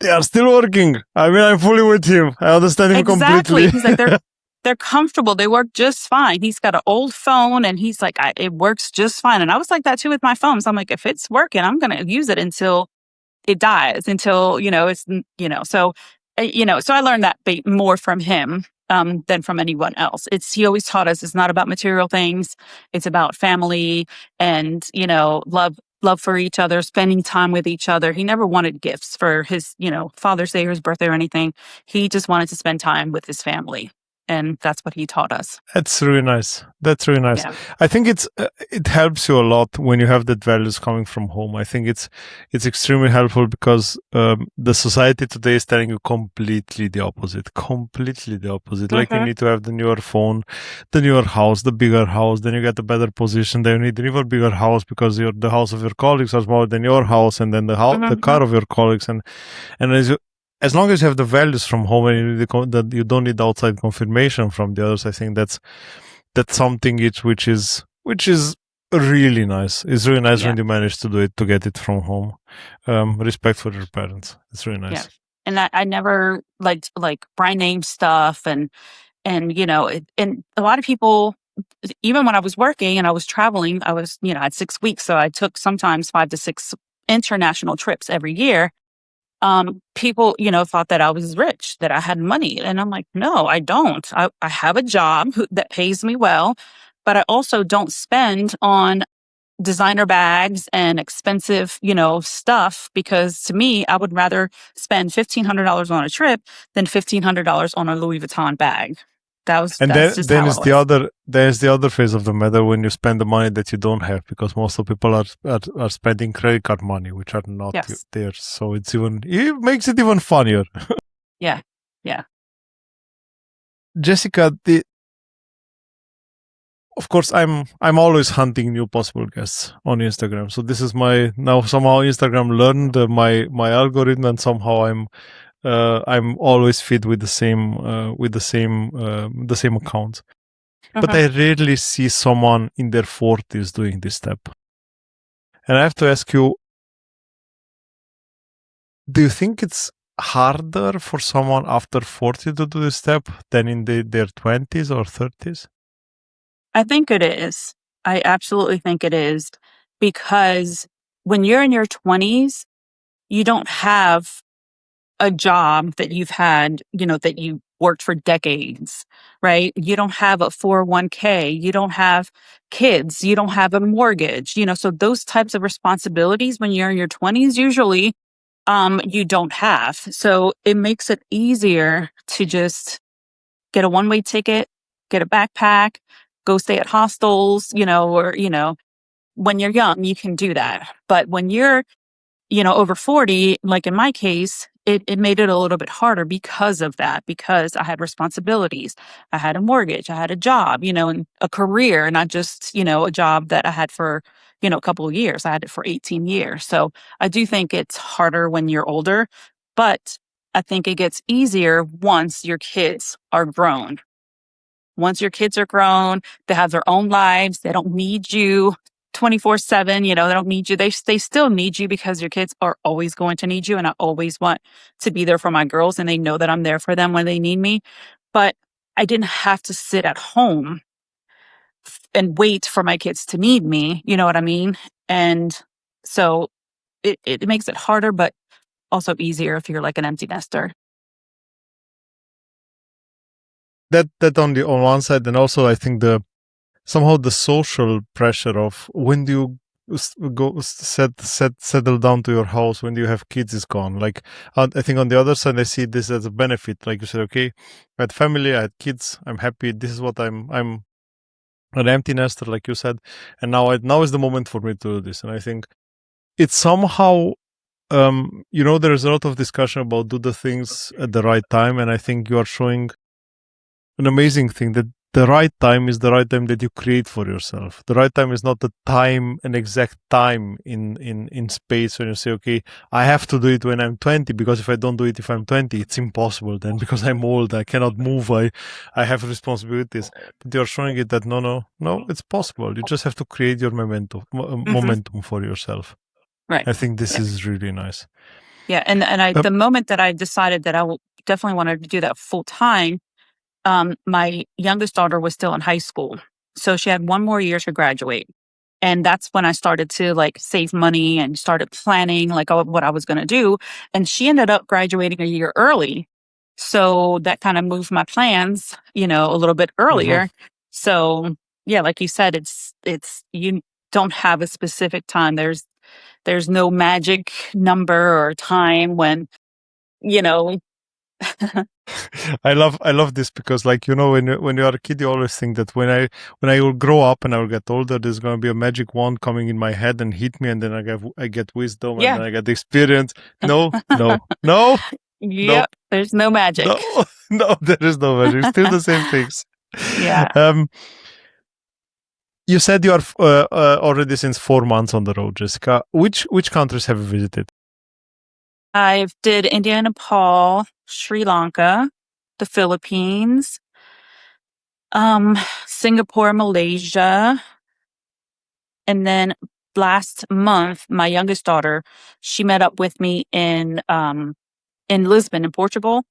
They are still working. I mean, I'm fully with him. I understand him Exactly. completely. He's like, they're comfortable. They work just fine. He's got an old phone and he's like, it works just fine. And I was like that too with my phones. I'm like, if it's working, I'm going to use it until it dies, until, it's, so, so I learned that more from him than from anyone else. He always taught us it's not about material things. It's about family and, love for each other, spending time with each other. He never wanted gifts for his, Father's Day or his birthday or anything. He just wanted to spend time with his family. And that's what he taught us. That's really nice. That's really nice. Yeah. I think it helps you a lot when you have that values coming from home. I think it's extremely helpful because the society today is telling you completely the opposite. Completely the opposite. Like you need to have the newer phone, the newer house, the bigger house. Then you get a better position. Then you need an even bigger house because the house of your colleagues are smaller than your house, and then the car of your colleagues. And as long as you have the values from home and that you don't need outside confirmation from the others, I think that's something which is really nice. It's really nice when you manage to do it, to get it from home. Respect for your parents. It's really nice. Yeah. And I never liked like brand name stuff and and a lot of people, even when I was working and I was traveling, I had 6 weeks, so I took sometimes 5 to 6 international trips every year. People, thought that I was rich, that I had money. And I'm like, no, I don't. I have a job that pays me well, but I also don't spend on designer bags and expensive, stuff because to me, I would rather spend $1,500 on a trip than $1,500 on a Louis Vuitton bag. That's just then how is it the was. there's the other phase of the matter when you spend the money that you don't have, because most of people are spending credit card money which are not theirs. So it makes it even funnier. Yeah. Jessica, of course, I'm always hunting new possible guests on Instagram. So this is now somehow Instagram learned my algorithm, and somehow I'm always feed with the same account. But I rarely see someone in their 40s doing this step. And I have to ask you, do you think it's harder for someone after 40 to do this step than in their 20s or 30s? I think it is. I absolutely think it is, because when you're in your 20s, you don't have a job that you've had, that you worked for decades, right? You don't have a 401k, you don't have kids, you don't have a mortgage, so those types of responsibilities when you're in your 20s, usually, you don't have. So it makes it easier to just get a one-way ticket, get a backpack, go stay at hostels, or, when you're young, you can do that. But when you're over 40, like in my case, it made it a little bit harder because of that, because I had responsibilities. I had a mortgage, I had a job, and a career, not just, a job that I had for, a couple of years. I had it for 18 years. So I do think it's harder when you're older, but I think it gets easier once your kids are grown. Once your kids are grown, they have their own lives. They don't need you 24/7. They don't need you. They still need you because your kids are always going to need you. And I always want to be there for my girls, and they know that I'm there for them when they need me. But I didn't have to sit at home and wait for my kids to need me. You know what I mean? And so it makes it harder, but also easier if you're like an empty nester. That on one side, and also I think somehow the social pressure of when do you settle down to your house, when do you have kids, is gone. Like I think on the other side, I see this as a benefit. Like you said, okay, I had family, I had kids, I'm happy. This is what I'm an empty nester, like you said, and now is the moment for me to do this. And I think it's somehow. There's a lot of discussion about do the things at the right time, and I think you are showing an amazing thing that the right time is the right time that you create for yourself. The right time is not the time, an exact time in space when you say, okay, I have to do it when I'm 20, because if I don't do it if I'm 20, it's impossible then, because I'm old, I cannot move, I have responsibilities. But you're showing it that no, it's possible. You just have to create your momentum for yourself. Right. I think this is really nice. Yeah. And the moment that I decided that I definitely wanted to do that full time, my youngest daughter was still in high school. So she had one more year to graduate. And that's when I started to like save money and started planning like what I was going to do. And she ended up graduating a year early. So that kind of moved my plans, a little bit earlier. So yeah, like you said, it's, you don't have a specific time. There's no magic number or time when, I love this because, like, when you are a kid, you always think that when I will grow up and I will get older, there's going to be a magic wand coming in my head and hit me, and then I get wisdom, and then I get experience. No. Yep, there's no magic. No, there is no magic. Still the same things. Yeah. You said you are already since 4 months on the road, Jessica. Which countries have you visited? I did India, Nepal, Sri Lanka, the Philippines, Singapore, Malaysia. And then last month, my youngest daughter, she met up with me in Lisbon, in Portugal.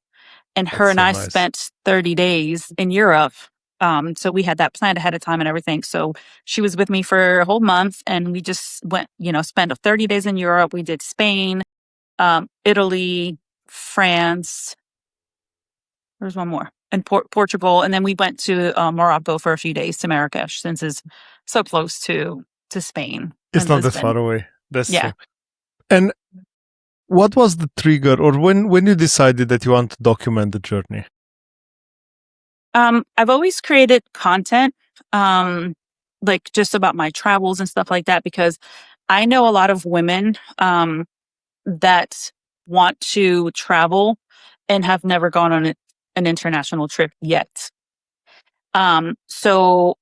And her and I spent 30 days in Europe. So we had that planned ahead of time and everything. So she was with me for a whole month, and we just went, spent 30 days in Europe. We did Spain, Italy, France. There's one more. And Portugal. And then we went to Morocco for a few days, to Marrakesh, since it's so close to Spain. It's not that far away. That's true. And what was the trigger, or when you decided that you want to document the journey? I've always created content, like just about my travels and stuff like that, because I know a lot of women that want to travel and have never gone on an international trip yet. So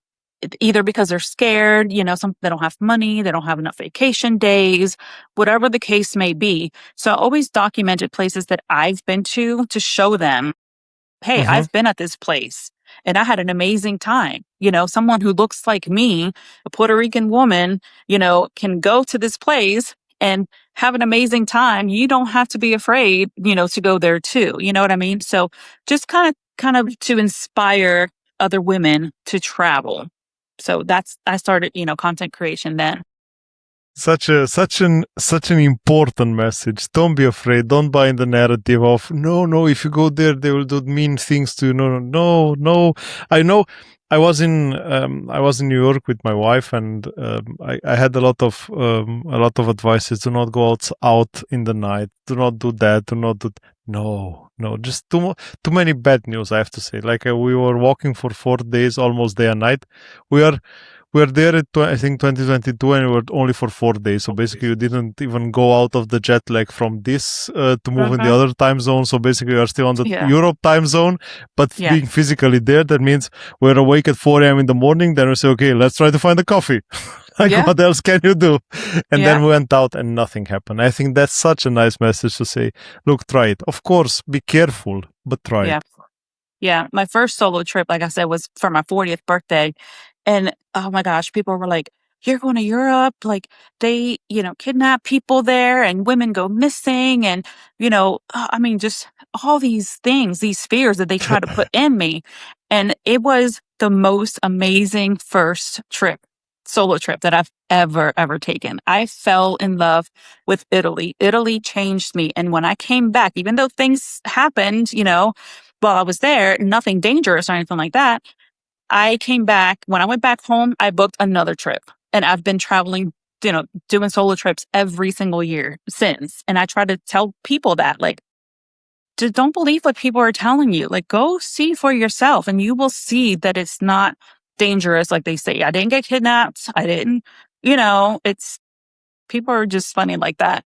either because they're scared, they don't have money, they don't have enough vacation days, whatever the case may be. So I always documented places that I've been to show them, hey, I've been at this place and I had an amazing time. Someone who looks like me, a Puerto Rican woman, can go to this place and have an amazing time. You don't have to be afraid, to go there too. You know what I mean? So just kind of to inspire other women to travel. So I started, content creation then. Such an important message. Don't be afraid. Don't buy in the narrative of no. If you go there, they will do mean things to you. No. I know. I was in New York with my wife, and I had a lot of advices. Do not go out in the night. Do not do that. Do not do. No. Just too many bad news. I have to say. Like we were walking for 4 days, almost day and night. we're there at I think 2022, and we were only for 4 days. So basically, you didn't even go out of the jet lag from this to move in the Mm-hmm. other time zone. So basically, you're still on the Yeah. Europe time zone, but Yeah. being physically there, that means we're awake at 4 a.m. in the morning. Then we say, okay, let's try to find a coffee. Like, Yeah. what else can you do? And Yeah. then we went out and nothing happened. I think that's such a nice message to say, look, try it. Of course, be careful, but try Yeah. it. Yeah. My first solo trip, like I said, was for my 40th birthday. And oh my gosh, people were like, you're going to Europe? Like they, kidnap people there and women go missing. And, I mean, just all these things, these fears that they try to put in me. And it was the most amazing first solo trip that I've ever taken. I fell in love with Italy. Italy changed me. And when I came back, even though things happened, while I was there, nothing dangerous or anything like that, I came back. When I went back home, I booked another trip. And I've been traveling, doing solo trips every single year since. And I try to tell people that, like, just don't believe what people are telling you. Like, go see for yourself and you will see that it's not dangerous like they say. I didn't get kidnapped. I didn't, it's people are just funny like that.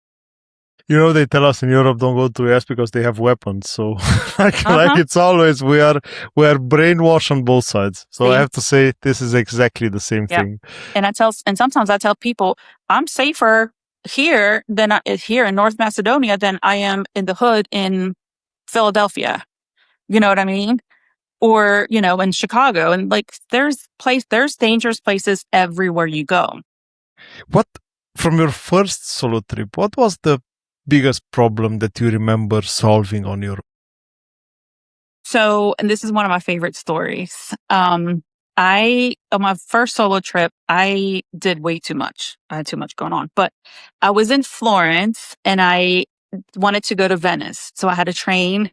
They tell us in Europe don't go to US because they have weapons. So like Uh-huh. it's always we are brainwashed on both sides. So I See? have to say this is exactly the same Yeah. thing. And sometimes I tell people I'm safer here here in North Macedonia than I am in the hood in Philadelphia. You know what I mean? Or, in Chicago. And like there's dangerous places everywhere you go. What from your first solo trip, what was the biggest problem that you remember solving on your? So, and this is one of my favorite stories. On my first solo trip, I did way too much. I had too much going on, but I was in Florence and I wanted to go to Venice. So I had a train.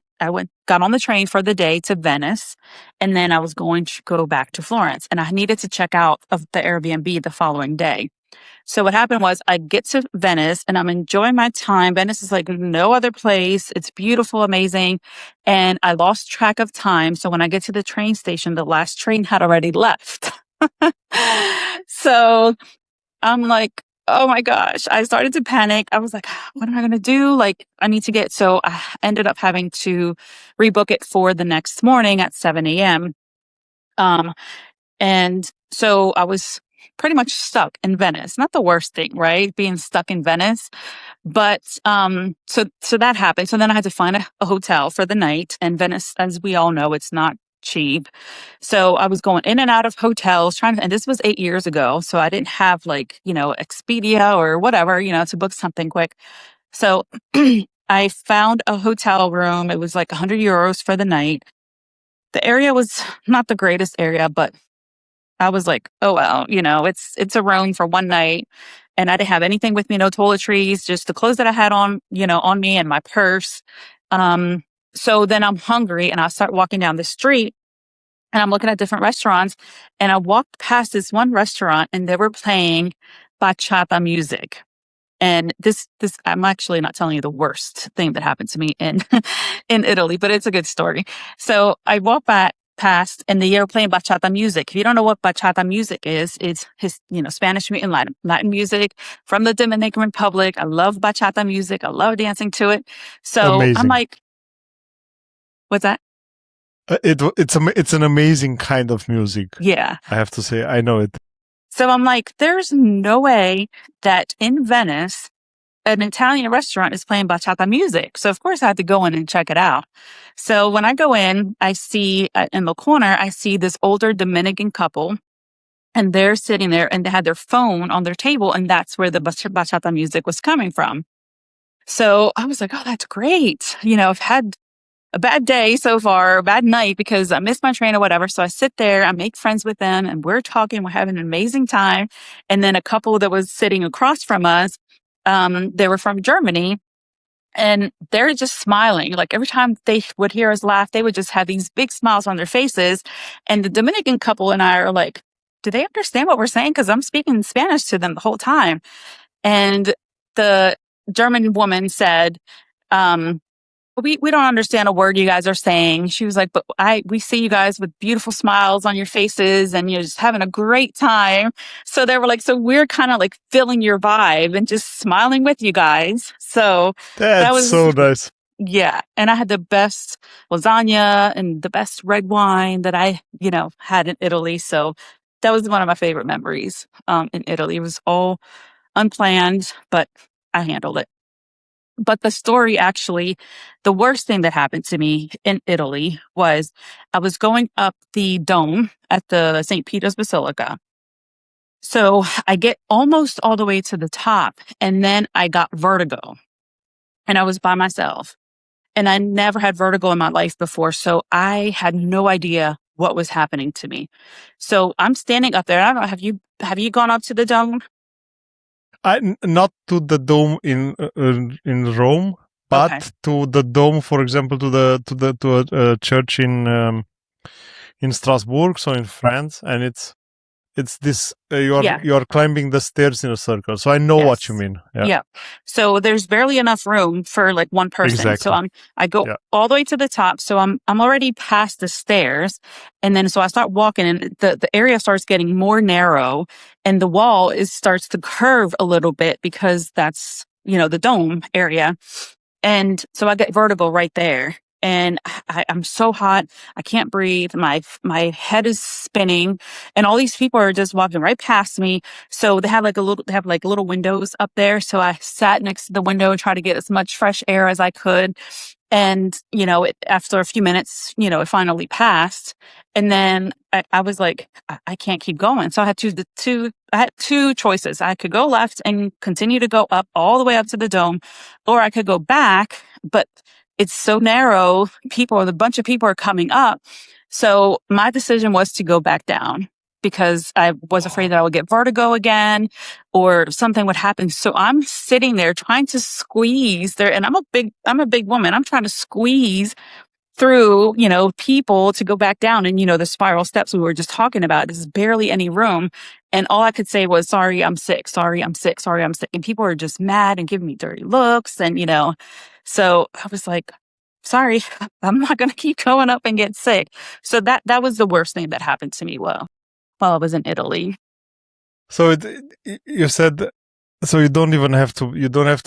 Got on the train for the day to Venice, and then I was going to go back to Florence, and I needed to check out of the Airbnb the following day. So what happened was I get to Venice and I'm enjoying my time. Venice is like no other place. It's beautiful, amazing. And I lost track of time. So when I get to the train station, the last train had already left. So I'm like, oh my gosh, I started to panic. I was like, what am I going to do? Like, so I ended up having to rebook it for the next morning at 7 a.m. And so I was pretty much stuck in Venice. Not the worst thing, right? Being stuck in Venice. But so that happened. So then I had to find a hotel for the night. And Venice, as we all know, it's not cheap. So I was going in and out of hotels and this was 8 years ago. So I didn't have like, Expedia or whatever, to book something quick. So I found a hotel room. It was like 100 euros for the night. The area was not the greatest area, but I was like, oh, well, it's a room for one night. And I didn't have anything with me, no toiletries, just the clothes that I had on me and my purse. So then I'm hungry and I start walking down the street and I'm looking at different restaurants. And I walked past this one restaurant and they were playing bachata music. And this, I'm actually not telling you the worst thing that happened to me in, in Italy, but it's a good story. So I walked past and they were playing bachata music. If you don't know what bachata music is, it's Spanish and Latin music from the Dominican Republic. I love bachata music. I love dancing to it. So I'm Amazing. like, what's that? It's an amazing kind of music. Yeah. I have to say, I know it. So I'm like, there's no way that in Venice, an Italian restaurant is playing bachata music. So of course I had to go in and check it out. So when I go in, I see in the corner, I see this older Dominican couple and they're sitting there and they had their phone on their table and that's where the bachata music was coming from. So I was like, oh, that's great. I've had a bad day so far, a bad night because I missed my train or whatever. So I sit there, I make friends with them and we're talking, we're having an amazing time. And then a couple that was sitting across from us, they were from Germany and they're just smiling. Like every time they would hear us laugh, they would just have these big smiles on their faces. And the Dominican couple and I are like, do they understand what we're saying? Because I'm speaking Spanish to them the whole time. And the German woman said, we don't understand a word you guys are saying. She was like, but we see you guys with beautiful smiles on your faces and you're just having a great time. So they were like, so we're kind of like feeling your vibe and just smiling with you guys. So that That's was, so nice. yeah. And I had the best lasagna and the best red wine that I, had in Italy. So that was one of my favorite memories in Italy. It was all unplanned, but I handled it. But the story actually, the worst thing that happened to me in Italy was I was going up the dome at the St. Peter's Basilica. So I get almost all the way to the top, and then I got vertigo, and I was by myself. And I never had vertigo in my life before. So I had no idea what was happening to me. So I'm standing up there. I don't know, have you gone up to the dome? Not to the dome in Rome, Okay. but to the dome, for example, to a church in Strasbourg, so in France, and it's this Yeah. you're climbing the stairs in a circle. So I know what you Yes. mean. Yeah, Yeah. So there's barely enough room for like one person. So exactly. I go Yeah, all the way to the top. So I'm already past the stairs. And then so I start walking and the area starts getting more narrow and the wall starts to curve a little bit because that's, the dome area. And so I get vertigo right there. And I'm so hot. I can't breathe. My head is spinning and all these people are just walking right past me. So they have like little windows up there. So I sat next to the window and tried to get as much fresh air as I could. And, after a few minutes, it finally passed. And then I was like, I can't keep going. So I had I had two choices. I could go left and continue to go up all the way up to the dome, or I could go back, but it's so narrow. A bunch of people are coming up. So my decision was to go back down because I was afraid that I would get vertigo again or something would happen. So I'm sitting there trying to squeeze there. And I'm a big woman. I'm trying to squeeze through, people to go back down. And, the spiral steps we were just talking about, there's barely any room. And all I could say was, sorry, I'm sick. Sorry, I'm sick. Sorry, I'm sick. And people are just mad and giving me dirty looks. And, so I was like, sorry, I'm not going to keep going up and get sick. So that was the worst thing that happened to me while I was in Italy. so you said, so you don't even have to,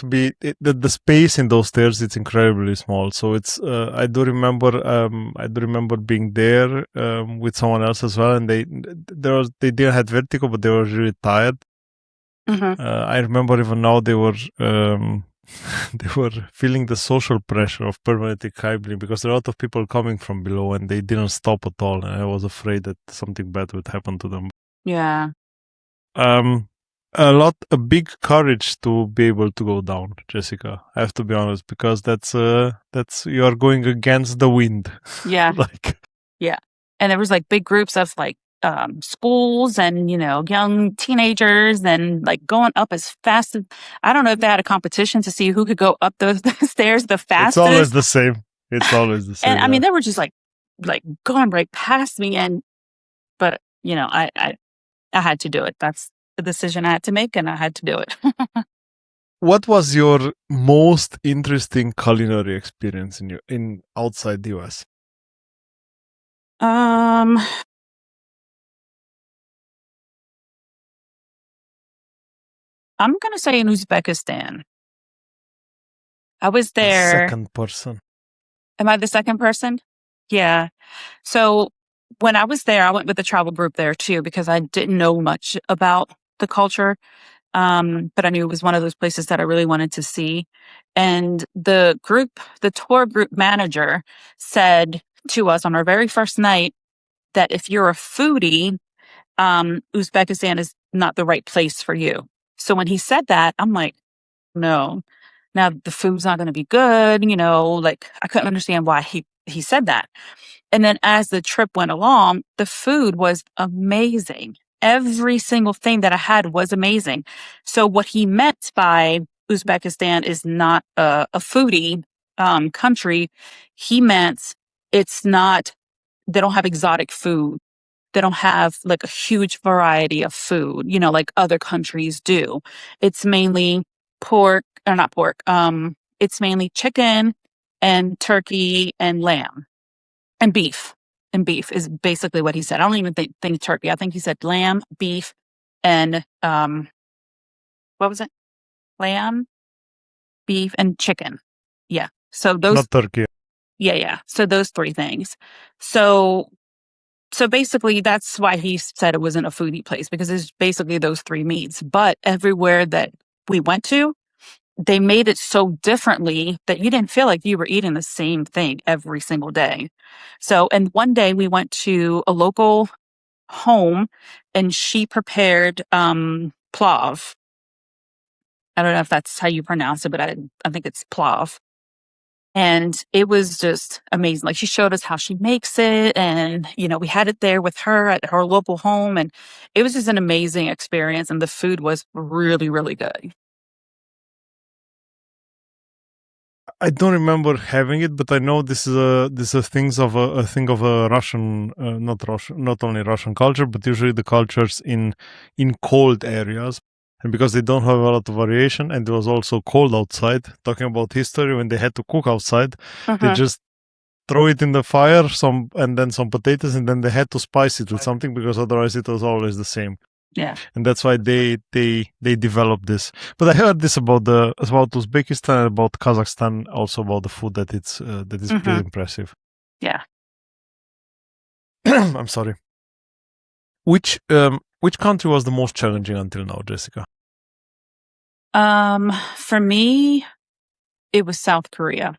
be, the space in those stairs, it's incredibly small. So it's, I do remember being there, with someone else as well. And they didn't have vertigo, but they were really tired. Hmm. I remember even now they were, they were feeling the social pressure of permanently climbing because there are a lot of people coming from below and they didn't stop at all. And I was afraid that something bad would happen to them. Yeah. Um, a big courage to be able to go down, Jessica. I have to be honest, because that's you are going against the wind. Yeah. Like, Yeah. And there was like big groups of like schools and, young teenagers and like going up as fast as I don't know if they had a competition to see who could go up those stairs the it's always fastest. the same. It's always the And same. I mean, Yeah. they were just like going right past me. But I had to do it. That's the decision I had to make and I had to do it. What was your most interesting culinary experience in outside the US? um, I'm going to say in Uzbekistan. I was The there. second person. Am I the second person? Yeah. So when I was there, I went with the travel group there too, because I didn't know much about the culture. But I knew it was one of those places that I really wanted to see. And the tour group manager said to us on our very first night that if you're a foodie, Uzbekistan is not the right place for you. So when he said that, I'm like, no, now the food's not going to be good. Like I couldn't understand why he said that. And then as the trip went along, the food was amazing. Every single thing that I had was amazing. So what he meant by Uzbekistan is not a foodie country. He meant it's not, they don't have exotic food. They don't have like a huge variety of food, like other countries do. It's mainly pork or not pork. It's mainly chicken and turkey and lamb and beef. And beef is basically what he said. I don't even think turkey. I think he said lamb, beef, and what was it? Lamb, beef, and chicken. Yeah. So those, Not turkey. yeah. So those three things. So basically that's why he said it wasn't a foodie place, because it's basically those three meats. But everywhere that we went to, they made it so differently that you didn't feel like you were eating the same thing every single day. So, and one day we went to a local home and she prepared plav. I don't know if that's how you pronounce it, but I think it's plav. And it was just amazing. Like, she showed us how she makes it, and we had it there with her at her local home, and it was just an amazing experience, and the food was really, really good. I don't remember having it, but I know this is a thing of a Russian, not only Russian culture, but usually the cultures in cold areas, and because they don't have a lot of variation, and it was also cold outside. Talking about history, when they had to cook outside, they Mm-hmm. just throw it in the fire, and then some potatoes, and then they had to spice it with something because otherwise it was always the same. Yeah. And that's why they developed this. But I heard this about Uzbekistan and about Kazakhstan, also about the food that is Mm-hmm. pretty impressive. Yeah. I'm sorry. Which country was the most challenging until now, Jessica? For me, it was South Korea.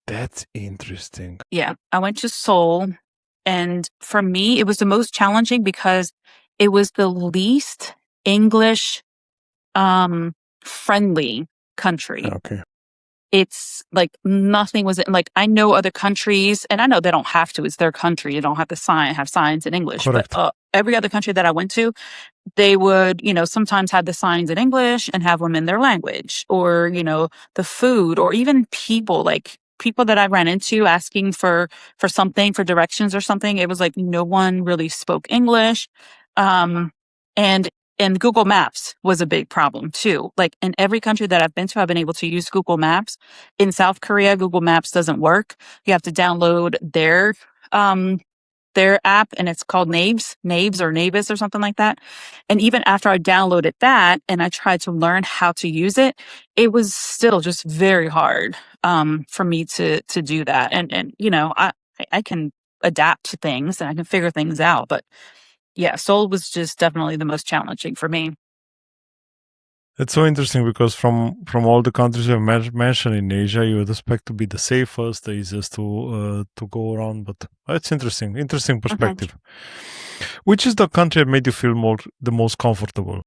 That's interesting. Yeah. I went to Seoul, and for me, it was the most challenging because it was the least English friendly country. Okay. It's like nothing was like, I know other countries, and I know they don't have to, it's their country. You don't have to have signs in English, Correct. but every other country that I went to, they would, sometimes have the signs in English and have them in their language, or, the food, or even people, like people that I ran into asking for something, for directions or something. It was like no one really spoke English. And Google Maps was a big problem too. Like, in every country that I've been to, I've been able to use Google Maps. In South Korea, Google Maps doesn't work. You have to download their app, and it's called Naves or Navis or something like that. And even after I downloaded that and I tried to learn how to use it, it was still just very hard for me to do that. And I can adapt to things and I can figure things out, but yeah, Seoul was just definitely the most challenging for me. It's so interesting because from all the countries you've mentioned in Asia, you would expect to be the safest, the easiest to go around. But it's interesting Mhm. perspective. Which is the country that made you feel the most comfortable?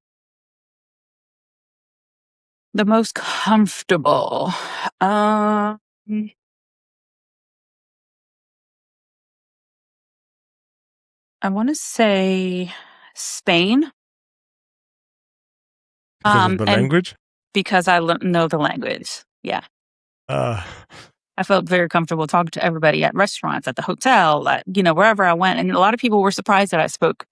The most comfortable. Um, I want to say Spain. Because of the And language? because I know the language. Yeah. Uh, I felt very comfortable talking to everybody at restaurants, at the hotel, wherever I went. And a lot of people were surprised that I spoke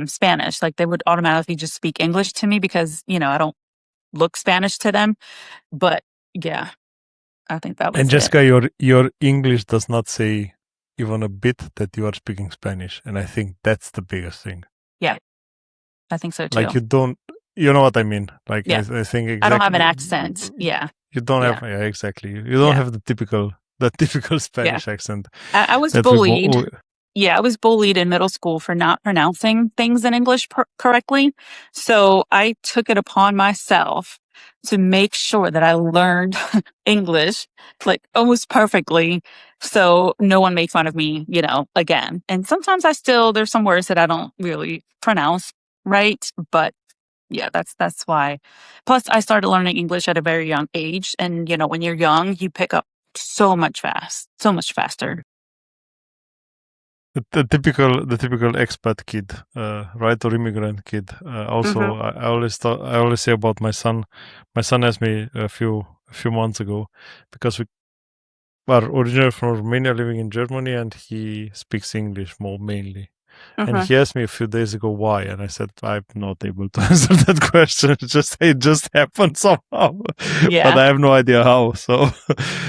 Spanish. Like, they would automatically just speak English to me because, I don't look Spanish to them. But yeah, I think that and was it. Jessica, your English does not say even a bit that you are speaking Spanish, and I think that's the biggest thing. Yeah, I think so Like, too. you don't, you know what I mean? Like, Yeah. I think I don't have an exactly. accent. Yeah. You don't Yeah. have, yeah, exactly. You don't Yeah. have the typical Yeah. Spanish accent I was that we bullied. Yeah, I was bullied in middle school for not pronouncing things in English correctly. So I took it upon myself to make sure that I learned English like almost perfectly, so no one made fun of me, again. And sometimes there's some words that I don't really pronounce right, but yeah, that's why. Plus, I started learning English at a very young age, and when you're young, you pick up so much faster. the typical expat kid, right, or immigrant kid. Also, Hmm. I always say about my son. My son asked me a few months ago because we are originally from Romania, living in Germany, and he speaks English more mainly. And Mm-hmm. he asked me a few days ago why, and I said I'm not able to answer that question. It just happened somehow, but Yeah. I have no idea how. So,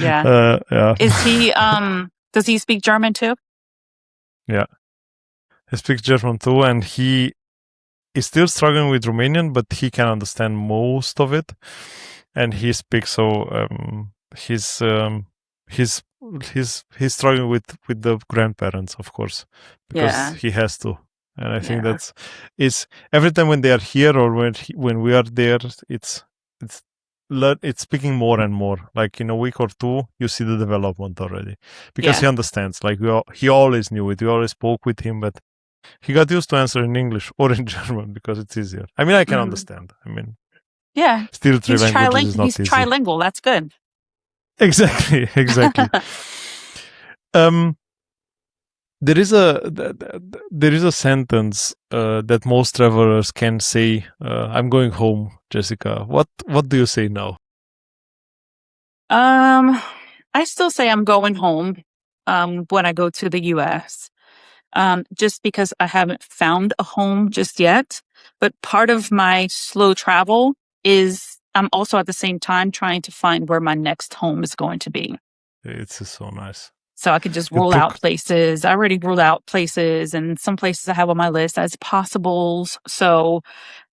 Yeah. yeah, Is he, does he speak German too? yeah. He speaks German too, and he is still struggling with Romanian, but he can understand most of it, and he speaks. So he's he's struggling with the grandparents, of course, because Yeah. he has to. And I think Yeah. that's is every time when they are here or when we are there, it's it's speaking more and more. Like in a week or two, you see the development already because Yeah. he understands. Like he always knew it. We always spoke with him, but he got used to answer in English or in German because it's easier. I mean, I can Hmm. understand. I mean, Yeah. still three languages is He's not easy. trilingual. That's good. Exactly, exactly. um, there is a sentence that most travelers can say. I'm going home, Jessica. What do you say now? Um, I still say I'm going home, when I go to the US. Just because I haven't found a home just yet. But part of my slow travel is I'm also at the same time trying to find where my next home is going to be. It's so nice. So I could just You rule out took places. I already ruled out places, and some places I have on my list as possibles. So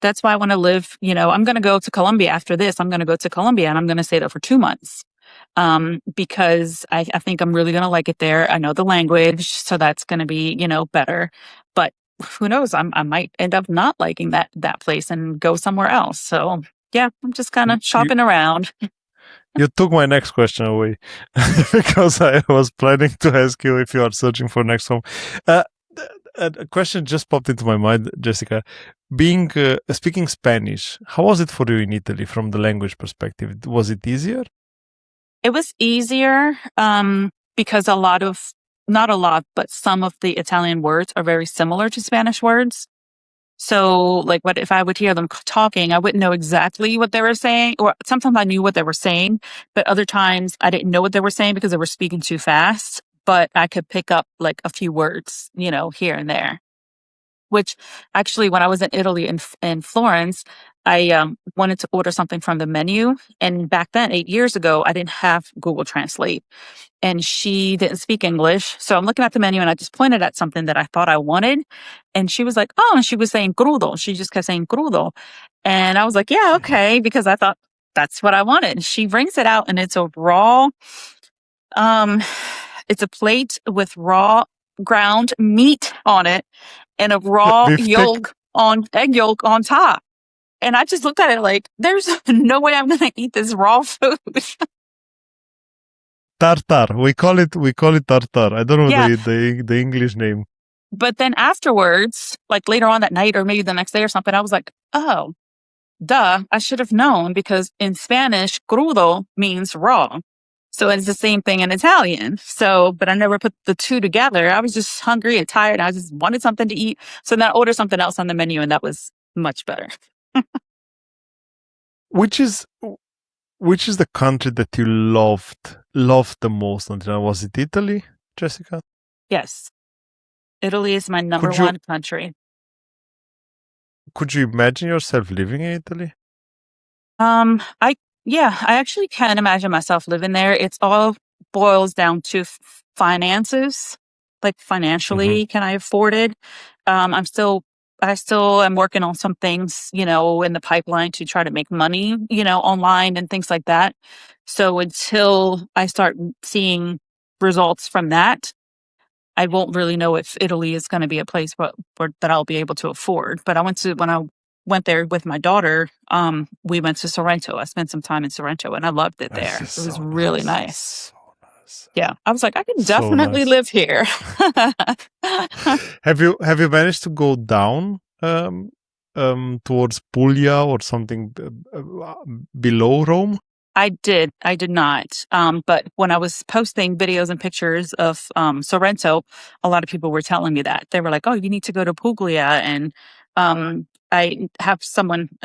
that's why I want to live, I'm going to go to Colombia after this. I'm going to go to Colombia and I'm going to stay there for 2 months. Because I think I'm really going to like it there. I know the language, so that's going to be, better. But who knows? I might end up not liking that place and go somewhere else. So yeah, I'm just kind of you shopping around. you took my next question away because I was planning to ask you if you are searching for next home. Uh, a question just popped into my mind, Jessica. Being speaking Spanish, how was it for you in Italy from the language perspective? Was it easier? It was easier, because not a lot, but some of the Italian words are very similar to Spanish words. So, like, what if I would hear them talking, I wouldn't know exactly what they were saying, or sometimes I knew what they were saying, but other times I didn't know what they were saying because they were speaking too fast. But I could pick up like a few words, here and there. Which actually, when I was in Italy in Florence, I wanted to order something from the menu, and back then, 8 years ago, I didn't have Google Translate, and she didn't speak English. So I'm looking at the menu and I just pointed at something that I thought I wanted. And she was like, oh, and she was saying crudo. She just kept saying crudo. And I was like, yeah, okay, because I thought that's what I wanted. She brings it out and it's a raw, um, it's a plate with raw ground meat on it and a raw Beefsteak? egg yolk on top. And I just looked at it like, there's no way I'm going to eat this raw food. Tartar. We call it tartar. I don't know Yeah. the English name. But then afterwards, like later on that night or maybe the next day or something, I was like, oh, duh, I should have known because in Spanish, crudo means raw. So it's the same thing in Italian. So, but I never put the two together. I was just hungry and tired. I just wanted something to eat. So then I ordered something else on the menu and that was much better. Which is which is the country that you loved the most until now? Was it Italy, Jessica? Yes. Italy is my number Could you one country. could you imagine yourself living in Italy? I yeah, I actually can imagine myself living there. It's all boils down to finances. Like Mm-hmm. financially, can I afford it? I still am working on some things, in the pipeline to try to make money, online and things like that. So until I start seeing results from that, I won't really know if Italy is going to be a place that I'll be able to afford. But when I went there with my daughter, we went to Sorrento. I spent some time in Sorrento and I loved it This there. is It was so really nice. nice. So nice. Yeah. I was like, I can So definitely nice. live here. Have you managed to go down towards Puglia or something below Rome? I did not. But when I was posting videos and pictures of Sorrento, a lot of people were telling me that. They were like, oh, you need to go to Puglia. And I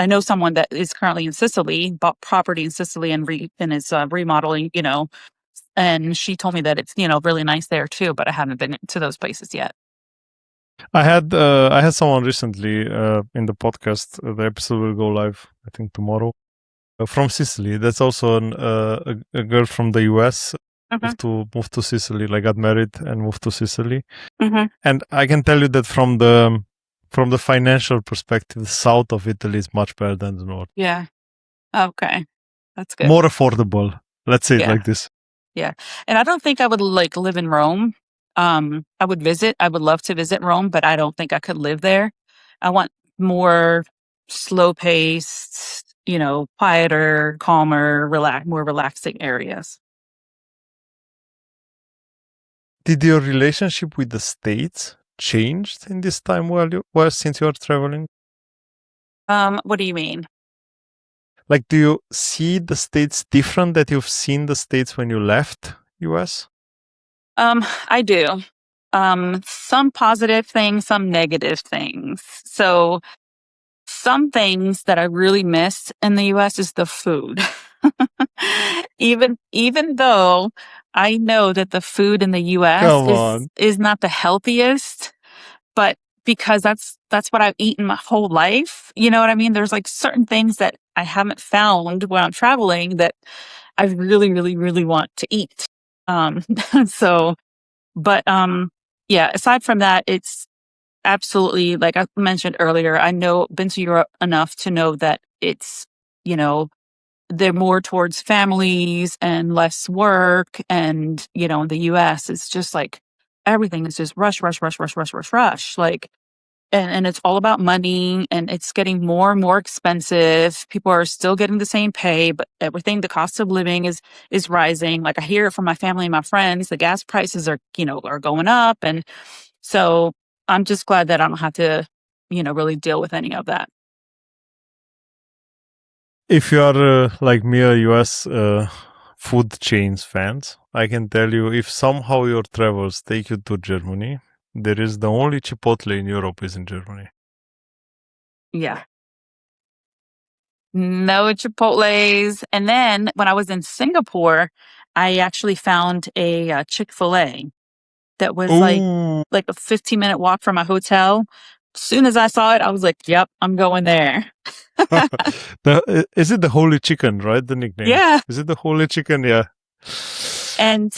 know someone that is currently in Sicily, bought property in Sicily and is remodeling, and she told me that it's, really nice there too, but I haven't been to those places yet. I had someone recently in the podcast. The episode will go live, I think, tomorrow. From Sicily. That's also a girl from the US. Moved to Sicily. Like got married and moved to Sicily. Mm-hmm. And I can tell you that from the financial perspective, the south of Italy is much better than the north. Yeah. Okay. That's good. More affordable. Let's say it Yeah. like this. Yeah. And I don't think I would like live in Rome. I would visit. I would love to visit Rome, but I don't think I could live there. I want more slow paced, quieter, calmer, more relaxing areas. Did your relationship with the States changed in this time since you are traveling? What do you mean? Like, do you see the States different that you've seen the States when you left US? I do. Some positive things, some negative things. So some things that I really miss in the US is the food. Even though I know that the food in the US Come on. is not the healthiest, but because that's what I've eaten my whole life, you know what I mean? There's like certain things that I haven't found when I'm traveling that I really, really, really want to eat. So, but yeah, aside from that, it's absolutely, like I mentioned earlier, been to Europe enough to know that it's, you know, they're more towards families and less work. And, in the US, it's just like everything is just rush, rush, rush, rush, rush, rush, rush. Like, and it's all about money and it's getting more and more expensive. People are still getting the same pay, but the cost of living is rising. Like I hear it from my family and my friends, the gas prices are going up. And so I'm just glad that I don't have to, really deal with any of that. If you are like me, a US food chains fans, I can tell you if somehow your travels take you to Germany, there is the only Chipotle in Europe is in Germany. Yeah. No Chipotles. And then when I was in Singapore, I actually found a Chick-fil-A that was Ooh. like a 15-minute walk from my hotel. As soon as I saw it, I was like, yep, I'm going there. Is it the Holy Chicken, right? The nickname. Yeah. Is it the Holy Chicken? Yeah. And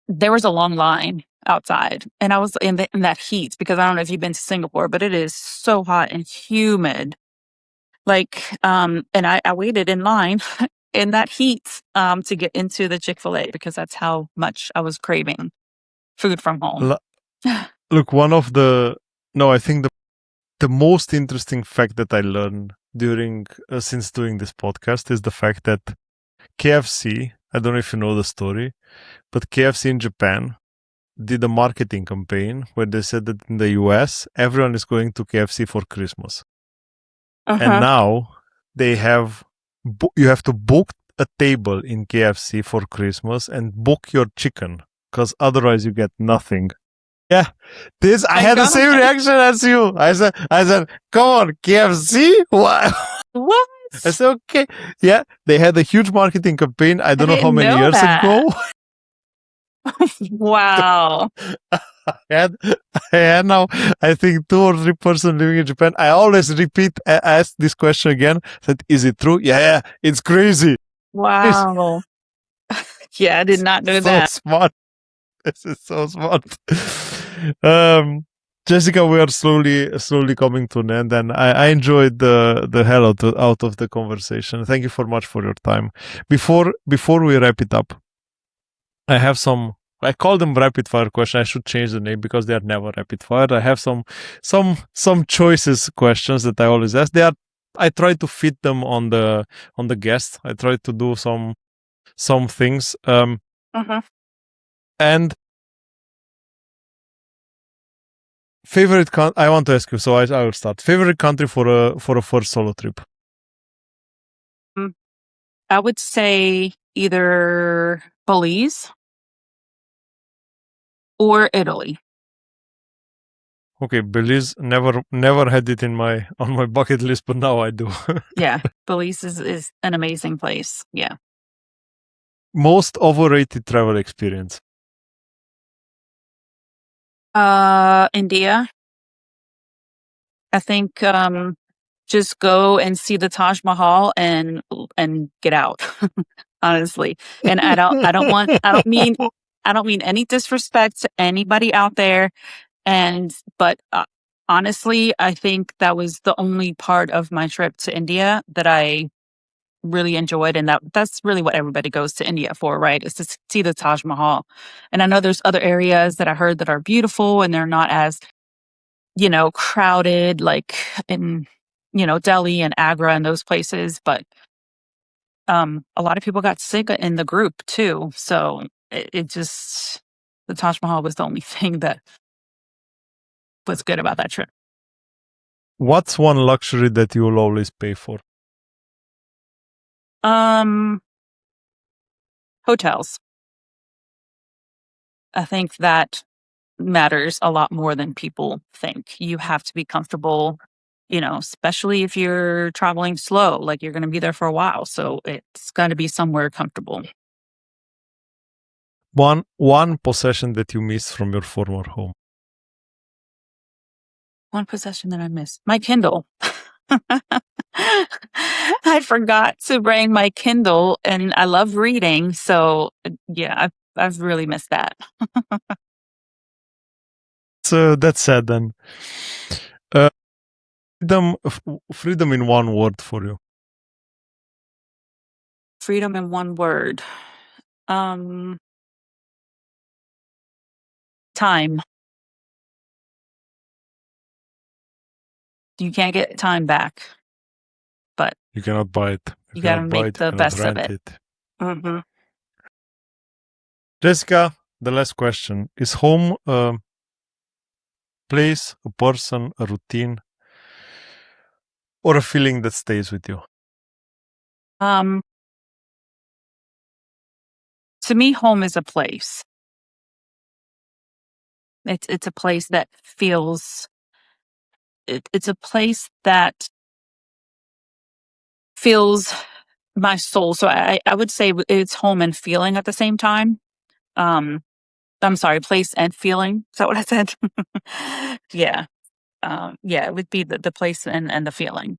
there was a long line outside, and I was in that heat because I don't know if you've been to Singapore, but it is so hot and humid. Like, and I waited in line in that heat to get into the Chick-fil-A because that's how much I was craving food from home. Look, I think the most interesting fact that I learned during since doing this podcast is the fact that KFC, I don't know if you know the story, but KFC in Japan did a marketing campaign where they said that in the US, everyone is going to KFC for Christmas. And now they have, you have to book a table in KFC for Christmas and book your chicken because otherwise you get nothing. Yeah, I had the same reaction as you. I said, come on, KFC? What? I said, okay. Yeah, they had a huge marketing campaign. I don't know how many years ago. Wow. I had now, I think 2 or 3 persons living in Japan. I always ask this question again. Said, is it true? Yeah, it's crazy. Wow. Yeah, I did not know that. So smart. This is so smart. Jessica, we are slowly coming to an end, and I enjoyed the hell out of the conversation. Thank you so much for your time. Before we wrap it up, I have some. I call them rapid fire questions. I should change the name because they are never rapid fire. I have some choices questions that I always ask. I try to fit them on the guest. I try to do some things. And favorite I want to ask you, so I will start. Favorite country for a first solo trip? I would say either Belize or Italy. Okay, Belize, never had it on my bucket list, but now I do. Yeah, Belize is an amazing place. Yeah. Most overrated travel experience? India. I think just go and see the Taj Mahal and get out. Honestly. And I don't mean any disrespect to anybody out there, but honestly, I think that was the only part of my trip to India that I really enjoyed, and that's really what everybody goes to India for, right? Is to see the Taj Mahal. And I know there's other areas that I heard that are beautiful and they're not as, crowded like in, Delhi and Agra and those places, but a lot of people got sick in the group too. So it just the Taj Mahal was the only thing that was good about that trip. What's one luxury that you will always pay for? Hotels. I think that matters a lot more than people think. You have to be comfortable, especially if you're traveling slow, like you're going to be there for a while. So it's got to be somewhere comfortable. One possession that you miss from your former home. One possession that I miss. My Kindle. I forgot to bring my Kindle, and I love reading. So yeah, I've really missed that. So that's sad then. Freedom in one word for you. Freedom in one word. Time. You can't get time back, but you cannot buy it. You got to make the best of it. Mm-hmm. Jessica, the last question. Is home a place, a person, a routine, or a feeling that stays with you? To me, home is a place. It's a place that feels. It's a place that feels my soul. So I would say it's home and feeling at the same time. I'm sorry, place and feeling. Is that what I said? Yeah. Yeah, it would be the place and the feeling.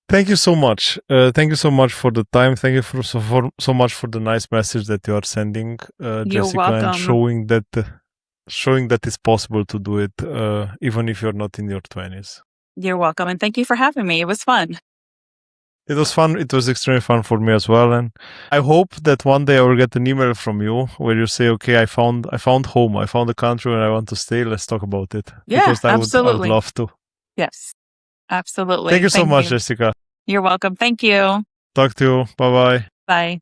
Thank you so much. Thank you so much for the time. Thank you for so much for the nice message that you are sending, Jessica, welcome. and showing that it's possible to do it, even if you're not in your 20s. You're welcome, and thank you for having me. It was fun. It was fun. It was extremely fun for me as well, and I hope that one day I will get an email from you where you say, "Okay, I found home. I found a country where I want to stay. Let's talk about it." Yeah, because I absolutely. would love to. Yes, absolutely. Thank you so much, Jessica. You're welcome. Thank you. Talk to you. Bye-bye. Bye.